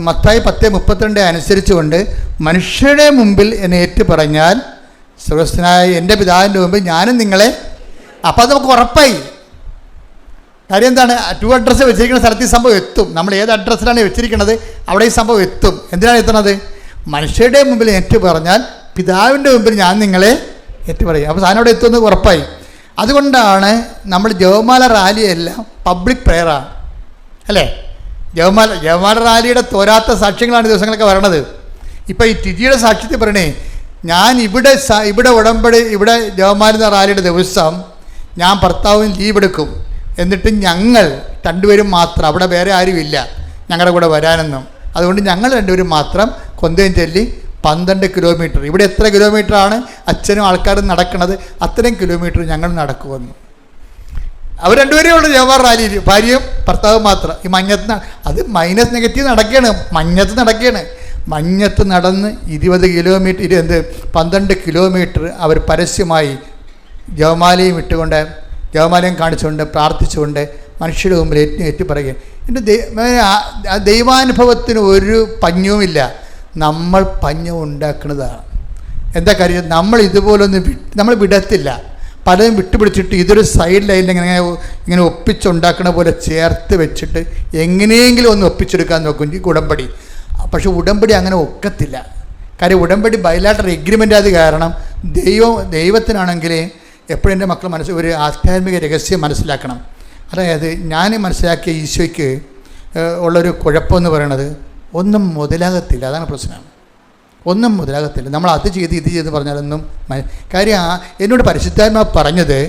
മത്തായി 10:32 അനുസരിച്ചുകൊണ്ട് മനുഷ്യരുടെ മുമ്പിൽ എന്നെ ഏറ്റുപറഞ്ഞാൽ സ്വർഗ്ഗസ്ഥനായ എൻ്റെ പിതാവിൻ്റെ മുമ്പിൽ ഞാനും നിങ്ങളെ. അപ്പോൾ അത് നമുക്ക് ഉറപ്പായി. കാര്യം എന്താണ്? 2 അഡ്രസ്സ് വെച്ചിരിക്കുന്ന സ്ഥലത്ത് ഈ സംഭവം എത്തും. നമ്മൾ ഏത് അഡ്രസ്സിലാണ് വെച്ചിരിക്കുന്നത് അവിടെ ഈ സംഭവം എത്തും. എന്തിനാണ് എത്തുന്നത്? മനുഷ്യരുടെ മുമ്പിൽ ഏറ്റു പറഞ്ഞാൽ പിതാവിൻ്റെ മുമ്പിൽ ഞാൻ നിങ്ങളെ ഏറ്റു പറയും. അപ്പോൾ സാധനം അവിടെ എത്തുമെന്ന് ഉറപ്പായി. അതുകൊണ്ടാണ് നമ്മൾ ജപമാല റാലിയെല്ലാം പബ്ലിക് പ്രെയറാണ്, അല്ലേ? ജപമാല റാലിയുടെ തോരാത്ത സാക്ഷ്യങ്ങളാണ് ദിവസങ്ങളൊക്കെ വരണത്. ഇപ്പോൾ ഈ ടിജിയുടെ സാക്ഷ്യത്തിൽ പറയണേ, ഞാൻ ഇവിടെ ഉടമ്പടി, ഇവിടെ ജപമാല റാലിയുടെ ദിവസം ഞാൻ ഭർത്താവിന് ലീവ് എടുക്കും, എന്നിട്ട് ഞങ്ങൾ രണ്ടുപേരും മാത്രം, അവിടെ വേറെ ആരുമില്ല ഞങ്ങളുടെ കൂടെ വരാനൊന്നും, അതുകൊണ്ട് ഞങ്ങൾ രണ്ടുപേരും മാത്രം കൊന്തയും ചൊല്ലി 12 കിലോമീറ്റർ, ഇവിടെ എത്ര കിലോമീറ്ററാണ് അച്ഛനും ആൾക്കാരും നടക്കുന്നത് അത്രയും കിലോമീറ്റർ ഞങ്ങൾ നടക്കുമെന്ന്. അവർ രണ്ടുപേരേ ഉള്ളൂ ജവഹർ റാലിയിൽ, ഭാര്യയും ഭർത്താവും മാത്രം. ഈ മഞ്ഞത്ത് അത് -നെഗറ്റീവ് നടക്കുകയാണ്, മഞ്ഞത്ത് നടന്ന് 20 കിലോമീറ്റർ 12 കിലോമീറ്റർ അവർ പരസ്യമായി ജപമാലയും ഇട്ടുകൊണ്ട്, ജപമാലയും കാണിച്ചുകൊണ്ട്, പ്രാർത്ഥിച്ചുകൊണ്ട് മനുഷ്യരുടെ മുമ്പിൽ ഏറ്റു പറയുക. എൻ്റെ ദൈവാനുഭവത്തിന് ഒരു പഞ്ഞവുമില്ല, നമ്മൾ പഞ്ഞം ഉണ്ടാക്കുന്നതാണ്. എന്താ കാര്യം? നമ്മൾ നമ്മൾ വിടത്തില്ല. പലതും വിട്ടുപിടിച്ചിട്ട് ഇതൊരു സൈഡ് ലൈനിൽ ഇങ്ങനെ ഒപ്പിച്ചുണ്ടാക്കണ പോലെ ചേർത്ത് വെച്ചിട്ട് എങ്ങനെയെങ്കിലും ഒന്ന് ഒപ്പിച്ചെടുക്കാൻ നോക്കും ഈ ഉടമ്പടി. പക്ഷെ ഉടമ്പടി അങ്ങനെ ഒക്കത്തില്ല. കാര്യം ഉടമ്പടി ബൈലാറ്ററൽ എഗ്രിമെൻ്റ് ആയത് കാരണം ദൈവത്തിനാണെങ്കിൽ എപ്പോഴും എൻ്റെ മക്കൾ ഒരു ആധ്യാത്മിക രഹസ്യം മനസ്സിലാക്കണം. അതായത് ഞാൻ മനസ്സിലാക്കിയ ഈശോയ്ക്ക് ഉള്ളൊരു കുഴപ്പമെന്ന് പറയണത് ഒന്നും മുതലാകത്തില്ല. അതാണ് പ്രശ്നം. ഒന്നും മുതലാകത്തില്ല. നമ്മൾ അത് ചെയ്ത് ഇത് ചെയ്ത് പറഞ്ഞാലൊന്നും കാര്യം. എന്നോട് പരിശുദ്ധാത്മാവ് പറഞ്ഞത്,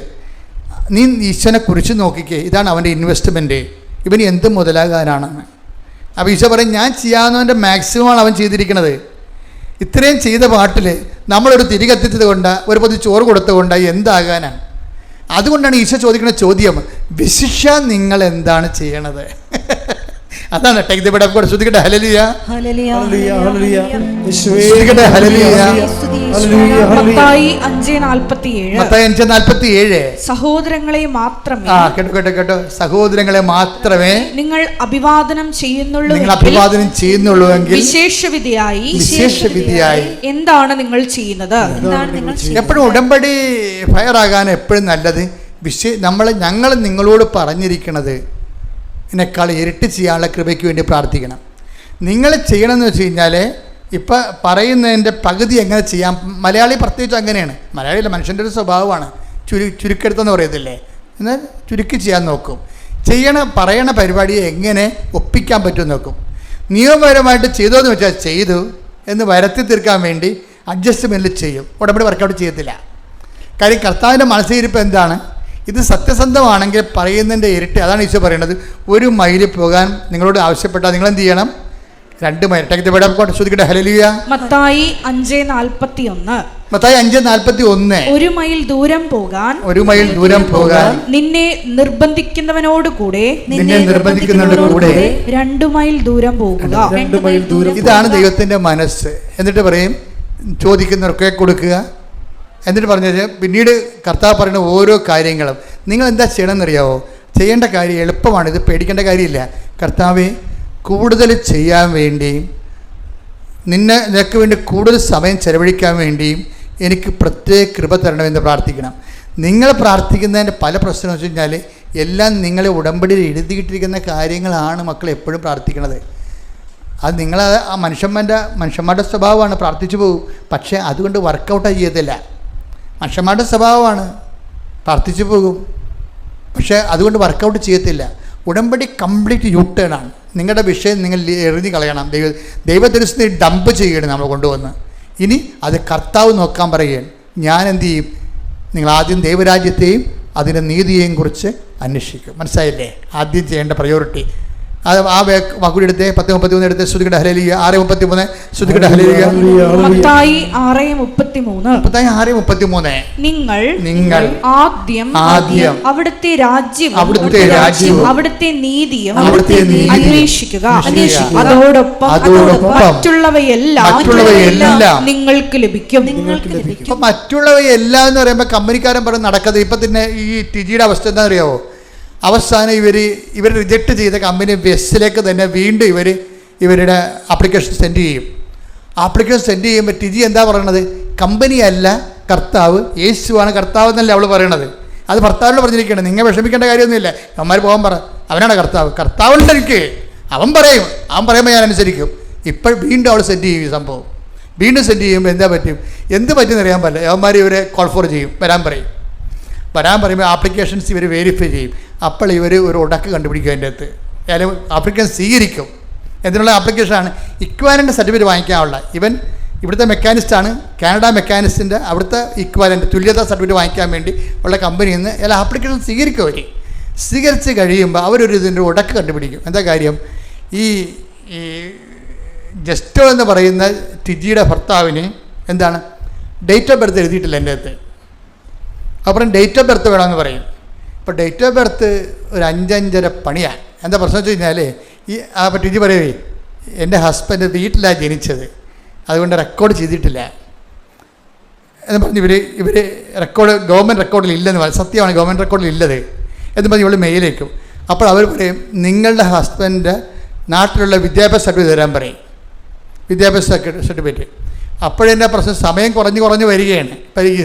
നീ ഈശോനെ കുറിച്ച് നോക്കിക്കേ, ഇതാണ് അവൻ്റെ ഇൻവെസ്റ്റ്മെൻറ്റ്, ഇവന് എന്ത് മുതലാകാനാണെന്ന്. അപ്പോൾ ഈശോ പറയും, ഞാൻ ചെയ്യാവുന്നവൻ്റെ മാക്സിമമാണ് അവൻ ചെയ്തിരിക്കുന്നത്. ഇത്രയും ചെയ്ത പാട്ടിൽ നമ്മളൊരു തിരി കത്തിച്ചത് കൊണ്ട്, ഒരു പൊതി ചോറ് കൊടുത്തുകൊണ്ട് എന്താകാനാണ്? അതുകൊണ്ടാണ് ഈശോ ചോദിക്കുന്ന ചോദ്യം, വിശിഷ്യ നിങ്ങൾ എന്താണ് ചെയ്യണത്? അതാണ് ശ്രദ്ധിക്കട്ടെ. ഹല്ലേലൂയ, ശ്രദ്ധിക്കട്ടെ. ഹല്ലേലൂയ. മത്തായി 5:47 സഹോദരങ്ങളെ മാത്രമേ, കേട്ടോ, സഹോദരങ്ങളെ മാത്രമേ നിങ്ങൾ അഭിവാദനം ചെയ്യുന്നുള്ളൂവെങ്കിൽ വിശേഷവിധിയായി എന്താണ് നിങ്ങൾ ചെയ്യുന്നത്? എപ്പോഴും ഉടമ്പടി ഫയറാകാൻ എപ്പോഴും നല്ലത് ഞങ്ങൾ നിങ്ങളോട് പറഞ്ഞിരിക്കണത് എന്നെക്കാൾ ഇരട്ടി ചെയ്യാനുള്ള കൃപയ്ക്ക് വേണ്ടി പ്രാർത്ഥിക്കണം. നിങ്ങൾ ചെയ്യണമെന്ന് വെച്ച് കഴിഞ്ഞാൽ ഇപ്പം പറയുന്നതിൻ്റെ പകുതി എങ്ങനെ ചെയ്യാം. മലയാളി പ്രത്യേകിച്ച് അങ്ങനെയാണ്. മലയാളിയില്ല, മനുഷ്യൻ്റെ ഒരു സ്വഭാവമാണ് ചുരുക്കെടുത്തെന്ന് പറയത്തില്ലേ, എന്നാൽ ചുരുക്കി ചെയ്യാൻ നോക്കും. പറയണ പരിപാടിയെ എങ്ങനെ ഒപ്പിക്കാൻ പറ്റുമെന്ന് നോക്കും. നിയമപരമായിട്ട് ചെയ്തോന്ന് വെച്ചാൽ ചെയ്തു എന്ന് വരുത്തി തീർക്കാൻ വേണ്ടി അഡ്ജസ്റ്റ്മെൻറ്റിൽ ചെയ്യും. ഉടമ്പടി വർക്കൗട്ട് ചെയ്യത്തില്ല. കാര്യം കർത്താവിൻ്റെ മനസ്സിരിപ്പ് എന്താണ്? ഇത് സത്യസന്ധമാണെങ്കിൽ പറയുന്നതിൻ്റെ ഇരട്ടി. അതാണ് ഈശോ പറയുന്നത്, 1 മൈൽ പോകാൻ നിങ്ങളോട് ആവശ്യപ്പെട്ടാൽ നിങ്ങൾ എന്ത് ചെയ്യണം? 2 മൈൽ. ശ്രദ്ധിക്കട്ടെ. ഹല്ലേലൂയ. മത്തായി 5:41 1 മൈൽ ദൂരം പോകാൻ നിന്നെ നിർബന്ധിക്കുന്നവനോട് കൂടെ 2 മൈൽ ദൂരം പോകുക. ഇതാണ് ദൈവത്തിൻ്റെ മനസ്സ്. എന്നിട്ട് പറയും, ചോദിക്കുന്നവർക്കൊക്കെ കൊടുക്കുക. എന്നിട്ട് പറഞ്ഞത് പിന്നീട് കർത്താവ് പറയുന്ന ഓരോ കാര്യങ്ങളും നിങ്ങൾ എന്താ ചെയ്യണമെന്നറിയാവോ? ചെയ്യേണ്ട കാര്യം എളുപ്പമാണ്, ഇത് പേടിക്കേണ്ട കാര്യമില്ല. കർത്താവെ, കൂടുതൽ ചെയ്യാൻ വേണ്ടിയും നിനക്ക് വേണ്ടി കൂടുതൽ സമയം ചെലവഴിക്കാൻ വേണ്ടിയും എനിക്ക് പ്രത്യേക കൃപ തരണമെന്ന് പ്രാർത്ഥിക്കണം. നിങ്ങൾ പ്രാർത്ഥിക്കുന്നതിൻ്റെ പല പ്രശ്നം വെച്ച് കഴിഞ്ഞാൽ എല്ലാം നിങ്ങളെ ഉടമ്പടിയിൽ എഴുതിയിട്ടിരിക്കുന്ന കാര്യങ്ങളാണ് മക്കൾ എപ്പോഴും പ്രാർത്ഥിക്കുന്നത്. അത് നിങ്ങൾ ആ മനുഷ്യന്മാരുടെ സ്വഭാവമാണ്, പ്രാർത്ഥിച്ചു പോകും. പക്ഷേ അതുകൊണ്ട് വർക്കൗട്ടായി ചെയ്യത്തില്ല. മനുഷ്യന്മാരുടെ സ്വഭാവമാണ്, പ്രാർത്ഥിച്ചു പോകും, പക്ഷേ അതുകൊണ്ട് വർക്കൗട്ട് ചെയ്യത്തില്ല. ഉടമ്പടി കംപ്ലീറ്റ് യൂട്ടേണാണ്. നിങ്ങളുടെ വിഷയം നിങ്ങൾ എഴുതി കളയണം. ദൈവത്തിരുസ്ഥിതി ഡംപ് ചെയ്യണം നമ്മൾ കൊണ്ടുവന്ന്. ഇനി അത് കർത്താവ് നോക്കാൻ പറയുകയാണ്. ഞാൻ എന്ത് ചെയ്യും? നിങ്ങൾ ആദ്യം ദൈവരാജ്യത്തെയും അതിൻ്റെ നീതിയെയും കുറിച്ച് അന്വേഷിക്കും. മനസ്സിലായില്ലേ? ആദ്യം ചെയ്യേണ്ട പ്രയോറിറ്റി അത്. ആ വാക്കുകൂടി എടുത്തേ, 10:33 എടുത്ത് ശ്രുതികട ഹല്ലേലൂയ. 6:33 ശ്രുതികട ഹല്ലേലൂയ. മത്തായി 6:33 നിങ്ങൾ ആദ്യം അവിടുത്തെ രാജ്യവും അവിടുത്തെ നീതിയും അന്വേഷിക്കുക, അതോടൊപ്പം മറ്റുള്ളവയെല്ലാം നിങ്ങൾക്ക് ലഭിക്കും. ഇപ്പൊ മറ്റുള്ളവയെല്ലാം എന്ന് പറയുമ്പോൾ കമ്പനിക്കാരൻ പറഞ്ഞ് നടക്കുന്നത്. ഇപ്പൊ തന്നെ ഈ ടിജിയുടെ അവസ്ഥ എന്താ അറിയാവോ? അവസാനം ഇവർ റിജക്റ്റ് ചെയ്ത കമ്പനി വെസ്സിലേക്ക് തന്നെ വീണ്ടും ഇവരുടെ ആപ്ലിക്കേഷൻ സെൻഡ് ചെയ്യും. ആപ്ലിക്കേഷൻ സെൻഡ് ചെയ്യുമ്പോൾ ടിജി എന്താ പറയണത്? കമ്പനിയല്ല കർത്താവ്, യേശുവാണ് കർത്താവ് എന്നല്ല അവൾ പറയണത്. അത് ഭർത്താവിനോട് പറഞ്ഞിരിക്കുകയാണ്. നിങ്ങൾ വിഷമിക്കേണ്ട കാര്യമൊന്നുമില്ല, അവന്മാർ പോകാൻ പറ, അവനാണ് കർത്താവ്, കർത്താവുണ്ട് എനിക്ക്, അവൻ പറയുമ്പോൾ ഞാൻ അനുസരിക്കും. ഇപ്പോൾ വീണ്ടും അവൾ സെൻഡ് ചെയ്യും. ഈ സംഭവം വീണ്ടും സെൻഡ് ചെയ്യുമ്പോൾ എന്ത് പറ്റുമെന്ന് അറിയാൻ പറ്റില്ല. അവന്മാർ ഇവരെ കോൾ ഫോർ ചെയ്യും, വരാൻ പറയുമ്പോൾ ആപ്ലിക്കേഷൻസ് ഇവർ വെരിഫൈ ചെയ്യും. അപ്പോൾ ഇവർ ഒരു ഉടക്ക് കണ്ടുപിടിക്കും അതിൻ്റെ അകത്ത്. അല്ലെങ്കിൽ ആപ്ലിക്കേഷൻ സ്വീകരിക്കും. എന്തിനുള്ള ആപ്ലിക്കേഷനാണ്? ഇക്വാലൻ്റ് സർട്ടിഫിക്കറ്റ് വാങ്ങിക്കാനുള്ള. ഇവിടുത്തെ മെക്കാനിസ്റ്റാണ്, കാനഡ മെക്കാനിസ്റ്റിൻ്റെ അവിടുത്തെ ഇക്വാലൻ്റ് തുല്യതാ സർട്ടിഫിക്കറ്റ് വാങ്ങിക്കാൻ വേണ്ടി ഉള്ള കമ്പനിയിൽ നിന്ന് എല്ലാ ആപ്ലിക്കേഷൻ സ്വീകരിക്കും. സ്വീകരിച്ച് കഴിയുമ്പോൾ അവരൊരു ഇതിൻ്റെ ഉടക്ക് കണ്ടുപിടിക്കും. എന്താ കാര്യം? ഈ ജസ്റ്റോ എന്ന് പറയുന്ന ടിജിയുടെ ഭർത്താവിന് എന്താണ് ഡേറ്റ് ഓഫ് ബർത്ത് എഴുതിയിട്ടില്ല എൻ്റെ അകത്ത്. അപ്പുറം ഡേറ്റ് ഓഫ് ബർത്ത് വേണമെന്ന് പറയും. ഇപ്പോൾ ഡേറ്റ് ഓഫ് ബർത്ത് ഒരു 5-5.5 പണിയാണ്. എന്താ പ്രശ്നം വെച്ച് കഴിഞ്ഞാൽ അപ്പോൾ ടിജി പറയുവേ, എൻ്റെ ഹസ്ബൻഡ് വീട്ടിലാണ് ജനിച്ചത്, അതുകൊണ്ട് റെക്കോർഡ് ചെയ്തിട്ടില്ല എന്ന് പറഞ്ഞ് ഇവർ ഗവൺമെൻറ് റെക്കോർഡിൽ ഇല്ലെന്ന് പറയും. സത്യമാണ്, ഗവൺമെൻറ് റെക്കോർഡിൽ ഇല്ലത് എന്ന് പറഞ്ഞ് ഇവൾ മെയിലേക്കും. അപ്പോൾ അവർ പറയും, നിങ്ങളുടെ ഹസ്ബൻഡ് നാട്ടിലുള്ള വിദ്യാഭ്യാസ സർട്ടിഫിക്കറ്റ് തരാൻ പറയും, വിദ്യാഭ്യാസ സർട്ടിഫിക്കറ്റ്. അപ്പോഴെൻ്റെ പ്രശ്നം സമയം കുറഞ്ഞ് വരികയാണ്. ഇപ്പോൾ ഈ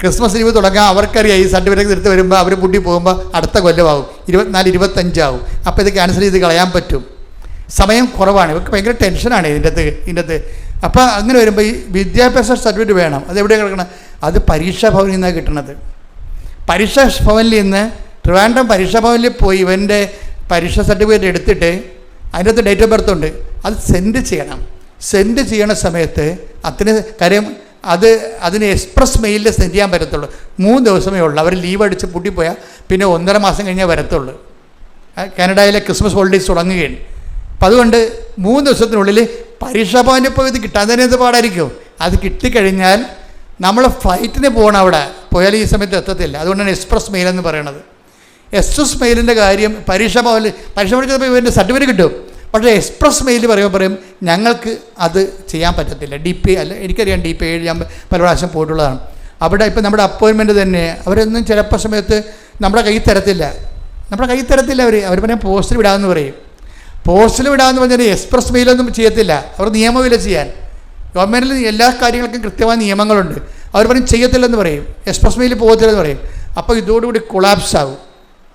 ക്രിസ്മസ് ലീവ് തുടങ്ങാൻ അവർക്കറിയാം. ഈ സർട്ടിഫിക്കറ്റ് എടുത്ത് വരുമ്പോൾ അവർ പൂട്ടി പോകുമ്പോൾ അടുത്ത കൊല്ലമാകും, 24-25 ആവും. അപ്പോൾ ഇത് ക്യാൻസൽ ചെയ്ത് കളയാൻ പറ്റും. സമയം കുറവാണ്, ഇവർക്ക് ഭയങ്കര ടെൻഷനാണ് ഇതിൻ്റെ അകത്ത്. അപ്പോൾ അങ്ങനെ വരുമ്പോൾ ഈ വിദ്യാഭ്യാസ സർട്ടിഫിക്കറ്റ് വേണം. അതെവിടെയാണ് കിടക്കണം? അത് പരീക്ഷാ ഭവനിൽ നിന്നാണ് കിട്ടണത്. പരീക്ഷാ ഭവനിൽ നിന്ന് ട്രിവാൻഡ്രം പരീക്ഷാ ഭവനിൽ പോയി ഇവൻ്റെ പരീക്ഷാ സർട്ടിഫിക്കറ്റ് എടുത്തിട്ട് അതിൻ്റെ അകത്ത് ഡേറ്റ് ഓഫ് ബർത്ത് ഉണ്ട്, അത് സെൻഡ് ചെയ്യണം. സെൻഡ് ചെയ്യണ സമയത്ത് കാര്യം അതിന് എക്സ്പ്രസ് മെയിലിൽ സെൻഡ് ചെയ്യാൻ പറ്റത്തുള്ളൂ. 3 ദിവസമേ ഉള്ളൂ. അവർ ലീവ് അടിച്ച് പൂട്ടിപ്പോയാൽ പിന്നെ 1.5 മാസം കഴിഞ്ഞാൽ വരത്തുള്ളൂ. കാനഡയിലെ ക്രിസ്മസ് ഹോളിഡേയ്സ് തുടങ്ങുകയാണ്. അപ്പം അതുകൊണ്ട് 3 ദിവസത്തിനുള്ളിൽ പരീക്ഷാ ഭവനിൽ പോയി ഇത് കിട്ടാൻ തന്നെ എന്ത് പാടായിരിക്കും. അത് കിട്ടിക്കഴിഞ്ഞാൽ നമ്മൾ ഫ്ലൈറ്റിന് പോകണം, അവിടെ പോയാൽ ഈ സമയത്ത് എത്തത്തില്ല. അതുകൊണ്ടാണ് എക്സ്പ്രസ് മെയിൽ എന്ന് പറയുന്നത്. എക്സ്പ്രസ് മെയിലിൻ്റെ കാര്യം പരീക്ഷാ ഭവനിൽ ചിലപ്പോൾ ഇവൻ്റെ സർട്ടിഫിക്കറ്റ് കിട്ടും. പക്ഷേ എക്സ്പ്രസ് മെയിൽ പറയുമ്പോൾ ഞങ്ങൾക്ക് അത് ചെയ്യാൻ പറ്റത്തില്ല. DP അല്ല, എനിക്കറിയാം DP ഞാൻ പല പ്രാവശ്യം പോയിട്ടുള്ളതാണ്. അവിടെ ഇപ്പം നമ്മുടെ അപ്പോയിൻമെൻറ്റ് തന്നെ അവരൊന്നും ചിലപ്പോൾ സമയത്ത് നമ്മുടെ കയ്യിൽ തരത്തില്ല. അവർ പറയും പോസ്റ്റിൽ വിടാമെന്ന് പറയും. പോസ്റ്റിൽ വിടാമെന്ന് പറഞ്ഞാൽ എക്സ്പ്രസ് മെയിലൊന്നും ചെയ്യത്തില്ല. അവർ നിയമമില്ല ചെയ്യാൻ. ഗവൺമെൻറ്റിൽ എല്ലാ കാര്യങ്ങൾക്കും കൃത്യമായ നിയമങ്ങളുണ്ട്. അവർ പറയും ചെയ്യത്തില്ലെന്ന് പറയും, എക്സ്പ്രസ് മെയിൽ പോകത്തില്ലെന്ന് പറയും. അപ്പോൾ ഇതോടുകൂടി കൊളാപ്സ് ആകും.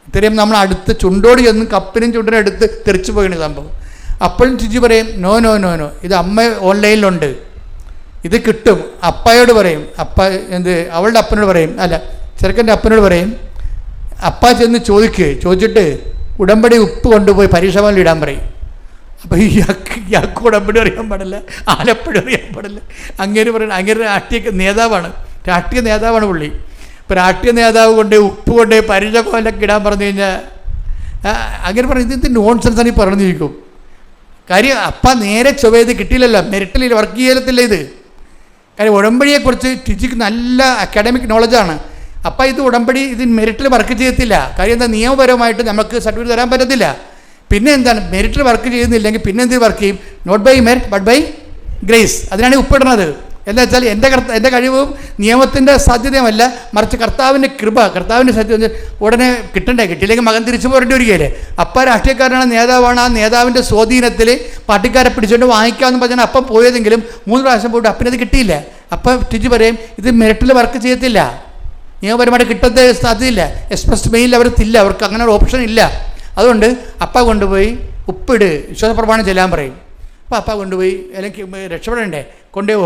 ഇത്രയും നമ്മൾ അടുത്ത് ചുണ്ടോട് ചെന്ന് കപ്പിനും ചുണ്ടിനും എടുത്ത് തെറിച്ചു പോയാണ് സംഭവം. അപ്പോഴും ടിജി പറയും നോ, ഇത് അമ്മ ഓൺലൈനിലുണ്ട്, ഇത് കിട്ടും. അപ്പായോട് പറയും, അവളുടെ അപ്പനോട് പറയും, അല്ല ചെറുക്കൻ്റെ അപ്പനോട് പറയും, അപ്പ ചെന്ന് ചോദിച്ചിട്ട് ഉടമ്പടി ഉപ്പ് കൊണ്ടുപോയി പരീക്ഷാ ഭവനിൽ ഇടാൻ പറയും. അപ്പോൾ ഇയാൾക്ക് ഉടമ്പടി അറിയാൻ പാടില്ല, ആലപ്പുഴ അറിയാൻ പാടില്ല. അങ്ങനെ രാഷ്ട്രീയ നേതാവാണ് പുള്ളി. ഇപ്പോൾ രാഷ്ട്രീയ നേതാവ് ഉപ്പ് കൊണ്ട് പരീക്ഷാ ഭവനിലൊക്കെ ഇടാൻ പറഞ്ഞു കഴിഞ്ഞാൽ അങ്ങനെ പറഞ്ഞു, ഇത് നോൺസെൻസാണ് ഈ പറഞ്ഞിരിക്കും. കാര്യം അപ്പം നേരെ ചൊവ്വയത് കിട്ടിയില്ലല്ലോ, മെറിറ്റിൽ വർക്ക് ചെയ്യത്തില്ല ഇത്. കാര്യം ഉടമ്പടിയെക്കുറിച്ച് ടിജിക്ക് നല്ല അക്കാഡമിക് നോളജാണ്. അപ്പം ഇത് ഉടമ്പടി ഇത് മെറിറ്റിൽ വർക്ക് ചെയ്യത്തില്ല. കാര്യം എന്താ, നിയമപരമായിട്ട് നമുക്ക് സർട്ടിഫിക്കറ്റ് തരാൻ പറ്റത്തില്ല. പിന്നെ എന്താണ്, മെറിറ്റിൽ വർക്ക് ചെയ്യുന്നില്ലെങ്കിൽ പിന്നെ എന്ത് വർക്ക് ചെയ്യും? Not by merit but by grace. അതിനാണ് ഉപ്പിടുന്നത്. എന്താ വെച്ചാൽ എൻ്റെ കഴിവും നിയമത്തിൻ്റെ സാധ്യതയുമല്ല, മറിച്ച് കർത്താവിൻ്റെ കൃപ, കർത്താവിൻ്റെ സത്യം ഉടനെ കിട്ടിയില്ലെങ്കിൽ മകൻ തിരിച്ചു പോരേണ്ടി വരികയല്ലേ. അപ്പം രാഷ്ട്രീയക്കാരനാണ്, നേതാവാണ്, ആ നേതാവിൻ്റെ സ്വാധീനത്തിൽ പാർട്ടിക്കാരെ പിടിച്ചുകൊണ്ട് വാങ്ങിക്കാമെന്ന് പറഞ്ഞാൽ അപ്പം പോയതെങ്കിലും 3 പ്രാവശ്യം പോയിട്ട് അപ്പനത് കിട്ടിയില്ല. അപ്പം ടിജി പറയും ഇത് മെറിറ്റിൽ വർക്ക് ചെയ്യത്തില്ല, നിയമപരമായിട്ട് കിട്ടത്തെ സാധ്യതയില്ല. എക്സ്പ്രസ് മെയിൽ അവർക്ക് അങ്ങനെ ഒരു ഓപ്ഷൻ ഇല്ല. അതുകൊണ്ട് അപ്പ കൊണ്ടുപോയി ഉപ്പിട് വിശ്വാസപ്രമാണം ചെല്ലാൻ പറയും. അപ്പോൾ അപ്പ കൊണ്ടുപോയി അല്ലെങ്കിൽ രക്ഷപ്പെടണ്ടേ, കൊണ്ടുപോയി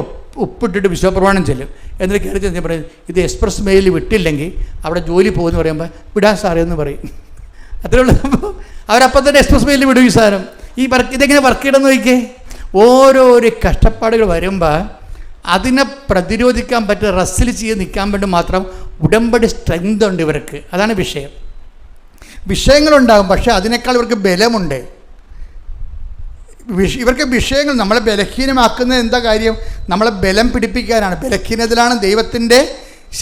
ഉപ്പിട്ടിട്ട് വിശ്വാസപ്രമാണം ചെല്ലും. എന്നിട്ട് കയറി ചെന്ന് പറയും ഇത് എക്സ്പ്രസ് മെയിൽ വിട്ടില്ലെങ്കിൽ അവിടെ ജോലി പോകുമെന്ന് പറയുമ്പോൾ വിടാൻ സാറേ എന്ന് പറയും. അത്രയുള്ള അവരപ്പം തന്നെ എക്സ്പ്രസ് മെയിൽ വിടും ഈ സാധനം. ഇതെങ്ങനെ വർക്ക് ചെയ്യണമെന്ന് നോക്കിയേ. ഓരോരോ കഷ്ടപ്പാടുകൾ വരുമ്പോൾ അതിനെ പ്രതിരോധിക്കാൻ പറ്റുക, റെസ്റ്റിൽ ചെയ്ത് നിൽക്കാൻ വേണ്ടി മാത്രം ഉടമ്പടി സ്ട്രെങ്ത് ഉണ്ട് ഇവർക്ക്. അതാണ് വിഷയം. വിഷയങ്ങളുണ്ടാകും, പക്ഷേ അതിനേക്കാൾ ഇവർക്ക് ബലമുണ്ട്. ഇവർക്ക് വിഷയങ്ങൾ നമ്മളെ ബലഹീനമാക്കുന്നത് എന്താ കാര്യം? നമ്മളെ ബലം പിടിപ്പിക്കാനാണ്. ബലഹീനതയിലാണ് ദൈവത്തിൻ്റെ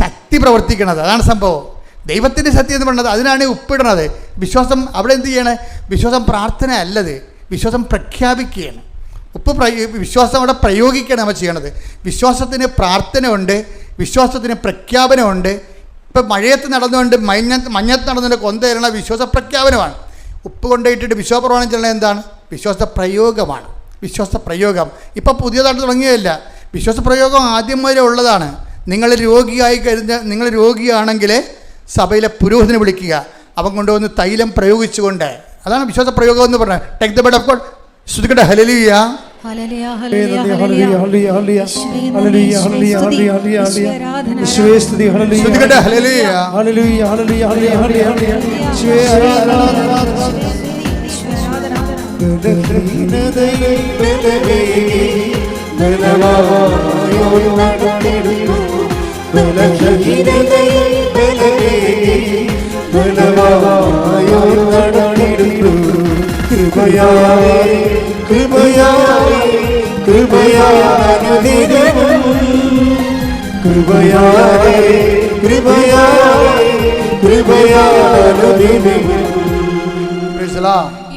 ശക്തി പ്രവർത്തിക്കുന്നത്. അതാണ് സംഭവം. ദൈവത്തിൻ്റെ ശക്തി എന്ന് പറയുന്നത് അതിനാണ് ഉപ്പിടുന്നത്. വിശ്വാസം അവിടെ എന്ത് ചെയ്യണം? വിശ്വാസം പ്രാർത്ഥന അല്ലത്, വിശ്വാസം പ്രഖ്യാപിക്കുകയാണ്. വിശ്വാസം അവിടെ പ്രയോഗിക്കുകയാണ് നമ്മൾ ചെയ്യണത്. വിശ്വാസത്തിന് പ്രാർത്ഥന ഉണ്ട്, വിശ്വാസത്തിന് പ്രഖ്യാപനമുണ്ട്. ഇപ്പം മഴയത്ത് നടന്നുകൊണ്ട് മഞ്ഞത്ത് നടന്നുകൊണ്ട് കൊന്തേരണ വിശ്വാസ പ്രഖ്യാപനമാണ്. ഉപ്പ് കൊണ്ടുപോയിട്ടിട്ട് വിശ്വാസപ്രമാണം ചെയ്യണത് എന്താണ്? വിശ്വാസ പ്രയോഗമാണ്. വിശ്വാസ പ്രയോഗം ഇപ്പം പുതിയതായിട്ട് തുടങ്ങിയതല്ല. വിശ്വാസ പ്രയോഗം ആദ്യം മുതലേ ഉള്ളതാണ്. നിങ്ങൾ രോഗിയാണെങ്കിൽ സഭയിലെ പുരോഹിതനെ വിളിക്കുക, അവൻ കൊണ്ടുവന്ന് തൈലം പ്രയോഗിച്ചുകൊണ്ട്. അതാണ് വിശ്വാസ പ്രയോഗം എന്ന് പറഞ്ഞത്. Take the bed of God. ശ്രുതികട്ടെ ഹല്ലേലൂയ.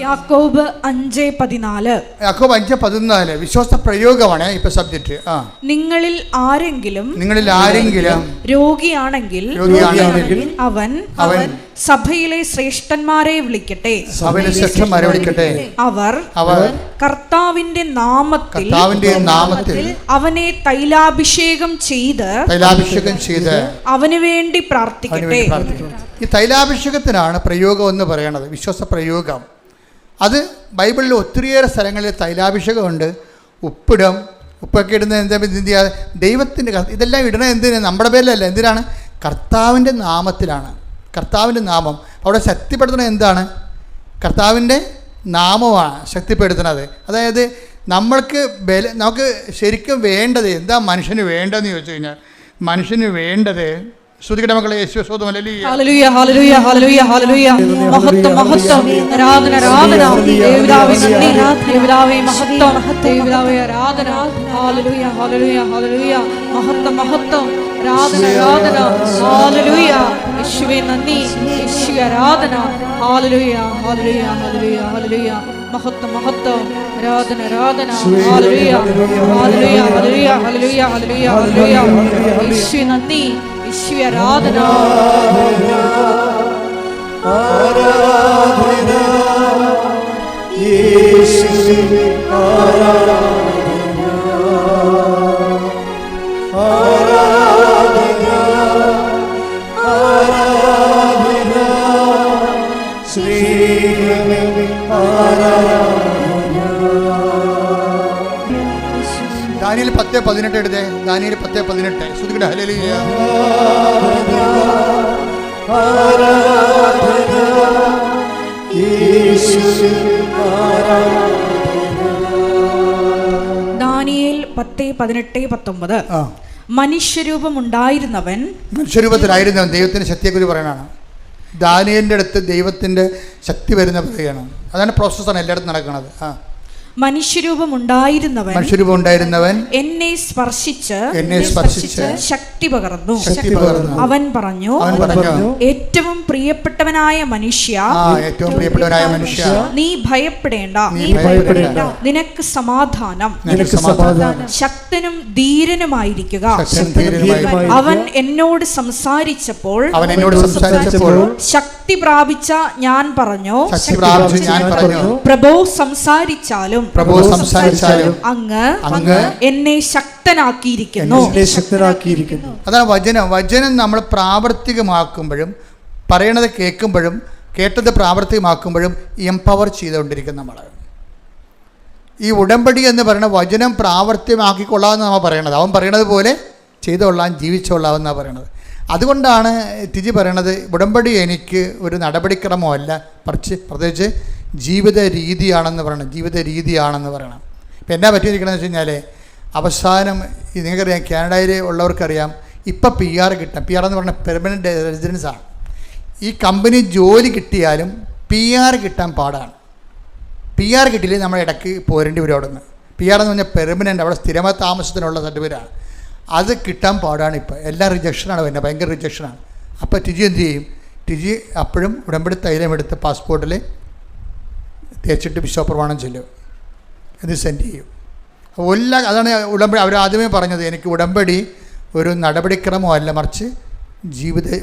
യാക്കോബ് 5:14. യാക്കോബ് 5:14 വിശ്വാസ പ്രയോഗമാണ് ഇപ്പൊ സബ്ജക്റ്റ്. നിങ്ങളിൽ ആരെങ്കിലും രോഗിയാണെങ്കിൽ അവൻ സഭയിലെ ശ്രേഷ്ഠന്മാരെ വിളിക്കട്ടെ. അവർ കർത്താവിന്റെ നാമത്തിൽ അവനെ തൈലാഭിഷേകം ചെയ്ത് അവന് വേണ്ടി പ്രാർത്ഥിക്കട്ടെ. ഈ തൈലാഭിഷേകത്തിനാണ് പ്രയോഗം എന്ന് പറയുന്നത്, വിശ്വാസ പ്രയോഗം. അത് ബൈബിളിൽ ഒത്തിരിയേറെ സ്ഥലങ്ങളിൽ തൈലാഭിഷേകമുണ്ട്. ഉപ്പൊക്കെ ഇടുന്നത് എന്താ? ദൈവത്തിൻ്റെ ഇതെല്ലാം ഇടുന്നത് എന്തിനാ? നമ്മുടെ പേരിലല്ല. എന്തിനാണ്? കർത്താവിൻ്റെ നാമത്തിലാണ്. കർത്താവിൻ്റെ നാമം അവിടെ ശക്തിപ്പെടുത്തുന്നത് എന്താണ്? കർത്താവിൻ്റെ നാമമാണ് ശക്തിപ്പെടുത്തുന്നത്. അതായത് നമുക്ക് ശരിക്കും വേണ്ടത് എന്താ? മനുഷ്യന് വേണ്ടതെന്ന് ചോദിച്ചു കഴിഞ്ഞാൽ മനുഷ്യന് വേണ്ടത് ശ്രുതികട മക്കളെ യേശു സ്വന്തം ഹല്ലേലൂയ ഹല്ലേലൂയ ഹല്ലേലൂയ ഹല്ലേലൂയ മഹത്വം മഹത്വം ആരാധന ആരാധന ദേവദാവേ നന്ദി ദേവദാവേ മഹത്വം ദേവദാവേ ആരാധന ഹല്ലേലൂയ ഹല്ലേലൂയ ഹല്ലേലൂയ മഹത്വം മഹത്വം ആരാധന ആരാധന ഹല്ലേലൂയ യേശുവേ നന്ദി യേശുവേ ആരാധന ഹല്ലേലൂയ ഹല്ലേലൂയ ഹല്ലേലൂയ ഹല്ലേലൂയ മഹത്വം മഹത്വം ആരാധന ആരാധന hallelujah hallelujah hallelujah hallelujah hallelujah hallelujah യേശുവേ നന്ദി യേശുവേ ആരാധന ആരാധന യേശുവേ ആരാധന ആരാധന ആരാധന ശ്രീഹരി ആരാധന. ദാനിയേൽ 10:18 എടുത്തേ. ദാനിയേൽ 10:18 ശ്രുതികട ഹല്ലേലൂയ ആരാധന യേശുവേ ആരാധന. ദാനിയേൽ 10:18-19 മനുഷ്യരൂപത്തിലായിരുന്നവൻ ദൈവത്തിൻ്റെ ശക്തിയെക്കുറിച്ച് പറയണതാണ്. ദാനിയേലിൻ്റെ അടുത്ത് ദൈവത്തിൻ്റെ ശക്തി വരുന്ന പറയുകയാണ്. അതാണ് പ്രോസസ്സാണ് എല്ലായിടത്തും നടക്കുന്നത്. മനുഷ്യരൂപമുണ്ടായിരുന്നവൻ എന്നെ സ്പർശിച്ച് ശക്തി പകർന്നു. അവൻ പറഞ്ഞു, ഏറ്റവും പ്രിയപ്പെട്ടവനായ മനുഷ്യ, നീ ഭയപ്പെടേണ്ട, നിനക്ക് സമാധാനം, ശക്തനും ധീരനുമായിരിക്കുക. അവൻ എന്നോട് സംസാരിച്ചപ്പോൾ ശക്തി പ്രാപിച്ച ഞാൻ പറഞ്ഞു, പ്രഭോ സംസാരിച്ചാലും അങ്ങ് എന്നെ ശക്തനാക്കിയിരിക്കുന്നു. അതാണ് വചനം നമ്മൾ പ്രാവർത്തികമാക്കുമ്പോഴും പറയണത് കേൾക്കുമ്പോഴും കേട്ടത് പ്രാവർത്തികമാക്കുമ്പോഴും എംപവർ ചെയ്തുകൊണ്ടിരിക്കും നമ്മൾ. ഈ ഉടമ്പടി എന്ന് പറയുന്ന വചനം പ്രാവർത്തികമാക്കിക്കൊള്ളാമെന്ന് നമ്മൾ പറയണത്. അവൻ പറയണത് പോലെ ചെയ്തുകൊള്ളാം, ജീവിച്ചുകൊള്ളാമെന്നാണ് പറയണത്. അതുകൊണ്ടാണ് തിജി പറയണത് ഉടമ്പടി എനിക്ക് ഒരു നടപടിക്രമമല്ല, പ്രത്യേകിച്ച് ജീവിത രീതിയാണെന്ന് പറയണം. ജീവിത രീതിയാണെന്ന് പറയണം. ഇപ്പം എന്നാ പറ്റിയിരിക്കണമെന്ന് വെച്ച് കഴിഞ്ഞാൽ അവസാനം നിങ്ങൾക്കറിയാം, കാനഡയിൽ ഉള്ളവർക്കറിയാം, ഇപ്പം PR കിട്ടാം. PR എന്ന് പറഞ്ഞാൽ പെർമനൻറ്റ് റെസിഡൻസാണ്. ഈ കമ്പനി ജോലി കിട്ടിയാലും PR കിട്ടാൻ പാടാണ്. PR കിട്ടിയില്ലെങ്കിൽ നമ്മൾ ഇടയ്ക്ക് പോരേണ്ടി വരും അവിടെ നിന്ന്. PR എന്ന് പറഞ്ഞാൽ പെർമനൻ്റ്, അവിടെ സ്ഥിരമായ താമസത്തിനുള്ള സർട്ടിഫിക്കറ്റാണ്. അത് കിട്ടാൻ പാടാണ്. ഇപ്പോൾ എല്ലാം റിജക്ഷനാണ് വരുന്നത്, ഭയങ്കര റിജക്ഷനാണ്. അപ്പോൾ ടിജി എന്ത് ചെയ്യും? ടിജി അപ്പോഴും ഉടമ്പടി തൈലം എടുത്ത് പാസ്പോർട്ടിൽ തേച്ചിട്ട് വിശ്വപ്രമാണം ചെല്ലും, ഇത് സെൻഡ് ചെയ്യും. അതാണ് ഉടമ്പടി. അവർ ആദ്യമേ പറഞ്ഞത്, എനിക്ക് ഉടമ്പടി ഒരു നടപടിക്രമമല്ല, മറിച്ച്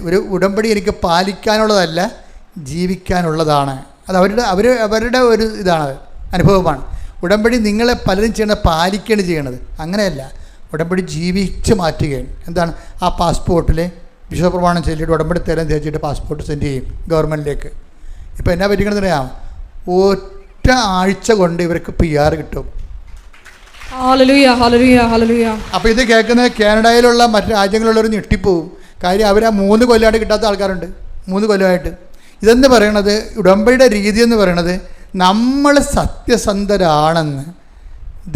ഒരു ഉടമ്പടി എനിക്ക് പാലിക്കാനുള്ളതല്ല, ജീവിക്കാനുള്ളതാണ്. അത് അവരുടെ ഒരു ഇതാണ്, അനുഭവമാണ്. ഉടമ്പടി നിങ്ങളെ പലരും ചെയ്യണത് പാലിക്കുകയാണ് ചെയ്യണത്, അങ്ങനെയല്ല. ഉടമ്പടി ജീവിച്ച് മാറ്റുകയാണ്. എന്താണ്? ആ പാസ്പോർട്ടിൽ വിശ്വപ്രമാണം ചൊല്ലിയിട്ട് ഉടമ്പടി തരം തേച്ചിട്ട് പാസ്പോർട്ട് സെൻഡ് ചെയ്യും ഗവൺമെൻറ്റിലേക്ക്. ഇപ്പോൾ എന്നാ പറ്റിക്കണമെന്ന് അറിയാം, ഒറ്റ ആഴ്ച കൊണ്ട് ഇവർക്ക് PR കിട്ടും. അപ്പോൾ ഇത് കേൾക്കുന്ന കാനഡയിലുള്ള മറ്റു രാജ്യങ്ങളിലുള്ളവർ ഞെട്ടിപ്പോവും. കാര്യം അവർ 3 കൊല്ലമായിട്ട് കിട്ടാത്ത ആൾക്കാരുണ്ട്, 3 കൊല്ലമായിട്ട്. ഇതെന്ന് പറയണത്, ഉടമ്പടിയുടെ രീതി എന്ന് പറയണത്, നമ്മൾ സത്യസന്ധരാണെന്ന്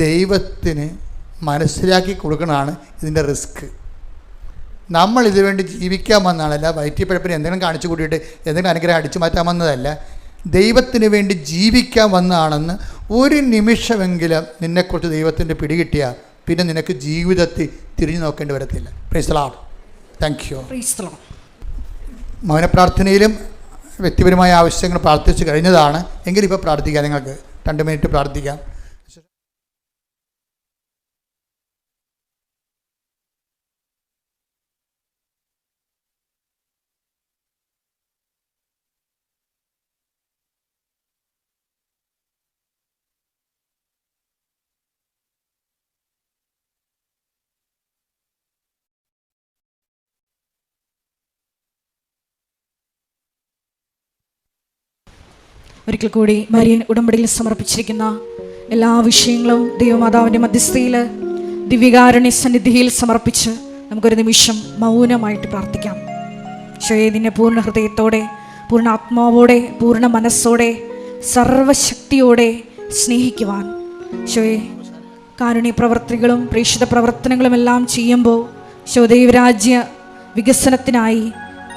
ദൈവത്തിന് മനസ്സിലാക്കി കൊടുക്കണതാണ് ഇതിൻ്റെ റിസ്ക്. നമ്മൾ ഇത് വേണ്ടി ജീവിക്കാൻ വന്നതാണല്ല, വയറ്റിപ്പഴപ്പിന് എന്തെങ്കിലും കാണിച്ചു കൂട്ടിയിട്ട് എന്തെങ്കിലും അനുഗ്രഹം അടിച്ചു മാറ്റാൻ വന്നതല്ല, ദൈവത്തിന് വേണ്ടി ജീവിക്കാൻ വന്നതാണെന്ന് ഒരു നിമിഷമെങ്കിലും നിന്നെക്കുറിച്ച് ദൈവത്തിൻ്റെ പിടികിട്ടിയാൽ പിന്നെ നിനക്ക് ജീവിതത്തിൽ തിരിഞ്ഞു നോക്കേണ്ടി വരത്തില്ല. Praise the Lord. Thank you. മൗന പ്രാർത്ഥനയിലും വ്യക്തിപരമായ ആവശ്യങ്ങൾ പ്രാർത്ഥിച്ച് കഴിഞ്ഞതാണ്. എങ്കിലും ഇപ്പോൾ പ്രാർത്ഥിക്കാം, നിങ്ങൾക്ക് 2 മിനിറ്റ് പ്രാർത്ഥിക്കാം. ഒരിക്കൽ കൂടി മരിയൻ ഉടമ്പടിയിൽ സമർപ്പിച്ചിരിക്കുന്ന എല്ലാ വിഷയങ്ങളും ദൈവമാതാവിൻ്റെ മധ്യസ്ഥയിൽ ദിവ്യകാരുണ്യ സന്നിധിയിൽ സമർപ്പിച്ച് നമുക്കൊരു നിമിഷം മൗനമായിട്ട് പ്രാർത്ഥിക്കാം. ഈശോയെ, നിന്നെ പൂർണ്ണ ഹൃദയത്തോടെ, പൂർണ്ണ ആത്മാവോടെ, പൂർണ്ണ മനസ്സോടെ, സർവശക്തിയോടെ സ്നേഹിക്കുവാൻ ഈശോയെ കാരുണ്യ പ്രവർത്തികളും പ്രേക്ഷിത പ്രവർത്തനങ്ങളും എല്ലാം ചെയ്യുമ്പോൾ ഈശോ ദൈവരാജ്യ വികസനത്തിനായി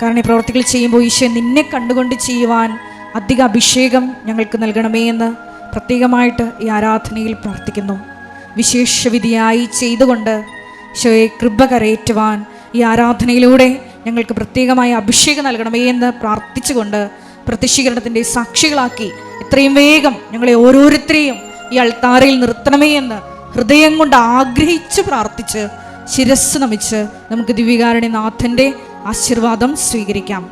കാരുണ്യ പ്രവർത്തികൾ ചെയ്യുമ്പോൾ ഈശോ നിന്നെ കണ്ടുകൊണ്ട് ചെയ്യുവാൻ അധിക അഭിഷേകം ഞങ്ങൾക്ക് നൽകണമേ എന്ന് പ്രത്യേകമായിട്ട് ഈ ആരാധനയിൽ പ്രാർത്ഥിക്കുന്നു. വിശേഷവിധിയായി ചെയ്തുകൊണ്ട് ഈശോയെ കൃപ കരയേറ്റുവാൻ ഈ ആരാധനയിലൂടെ ഞങ്ങൾക്ക് പ്രത്യേകമായ അഭിഷേകം നൽകണമേ എന്ന് പ്രാർത്ഥിച്ചുകൊണ്ട് പ്രത്യക്ഷീകരണത്തിൻ്റെ സാക്ഷികളാക്കി എത്രയും വേഗം ഞങ്ങളെ ഓരോരുത്തരെയും ഈ അൾത്താരയിൽ നിർത്തണമേ എന്ന് ഹൃദയം കൊണ്ട് ആഗ്രഹിച്ച് പ്രാർത്ഥിച്ച് ശിരസ് നമിച്ച് നമുക്ക് ദിവ്യകാരുണ്യനാഥൻ്റെ ആശീർവാദം സ്വീകരിക്കാം.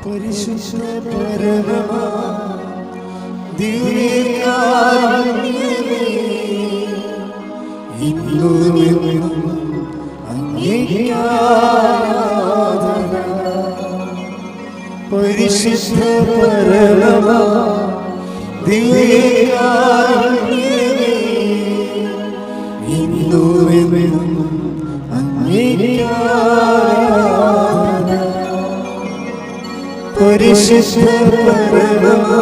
പരിശുദ്ധ പരമമാ ദിവ്യകാരുണ്യമേ, ഇന്നും എന്നും അങ്ങേക്ക് ആരാധന. പരിശുദ്ധ പരമമാ ദിവ്യകാരുണ്യമേ, ഇന്നും എന്നും അങ്ങേക്ക് ആരാധന. പരിശുദ്ധ പരമമാ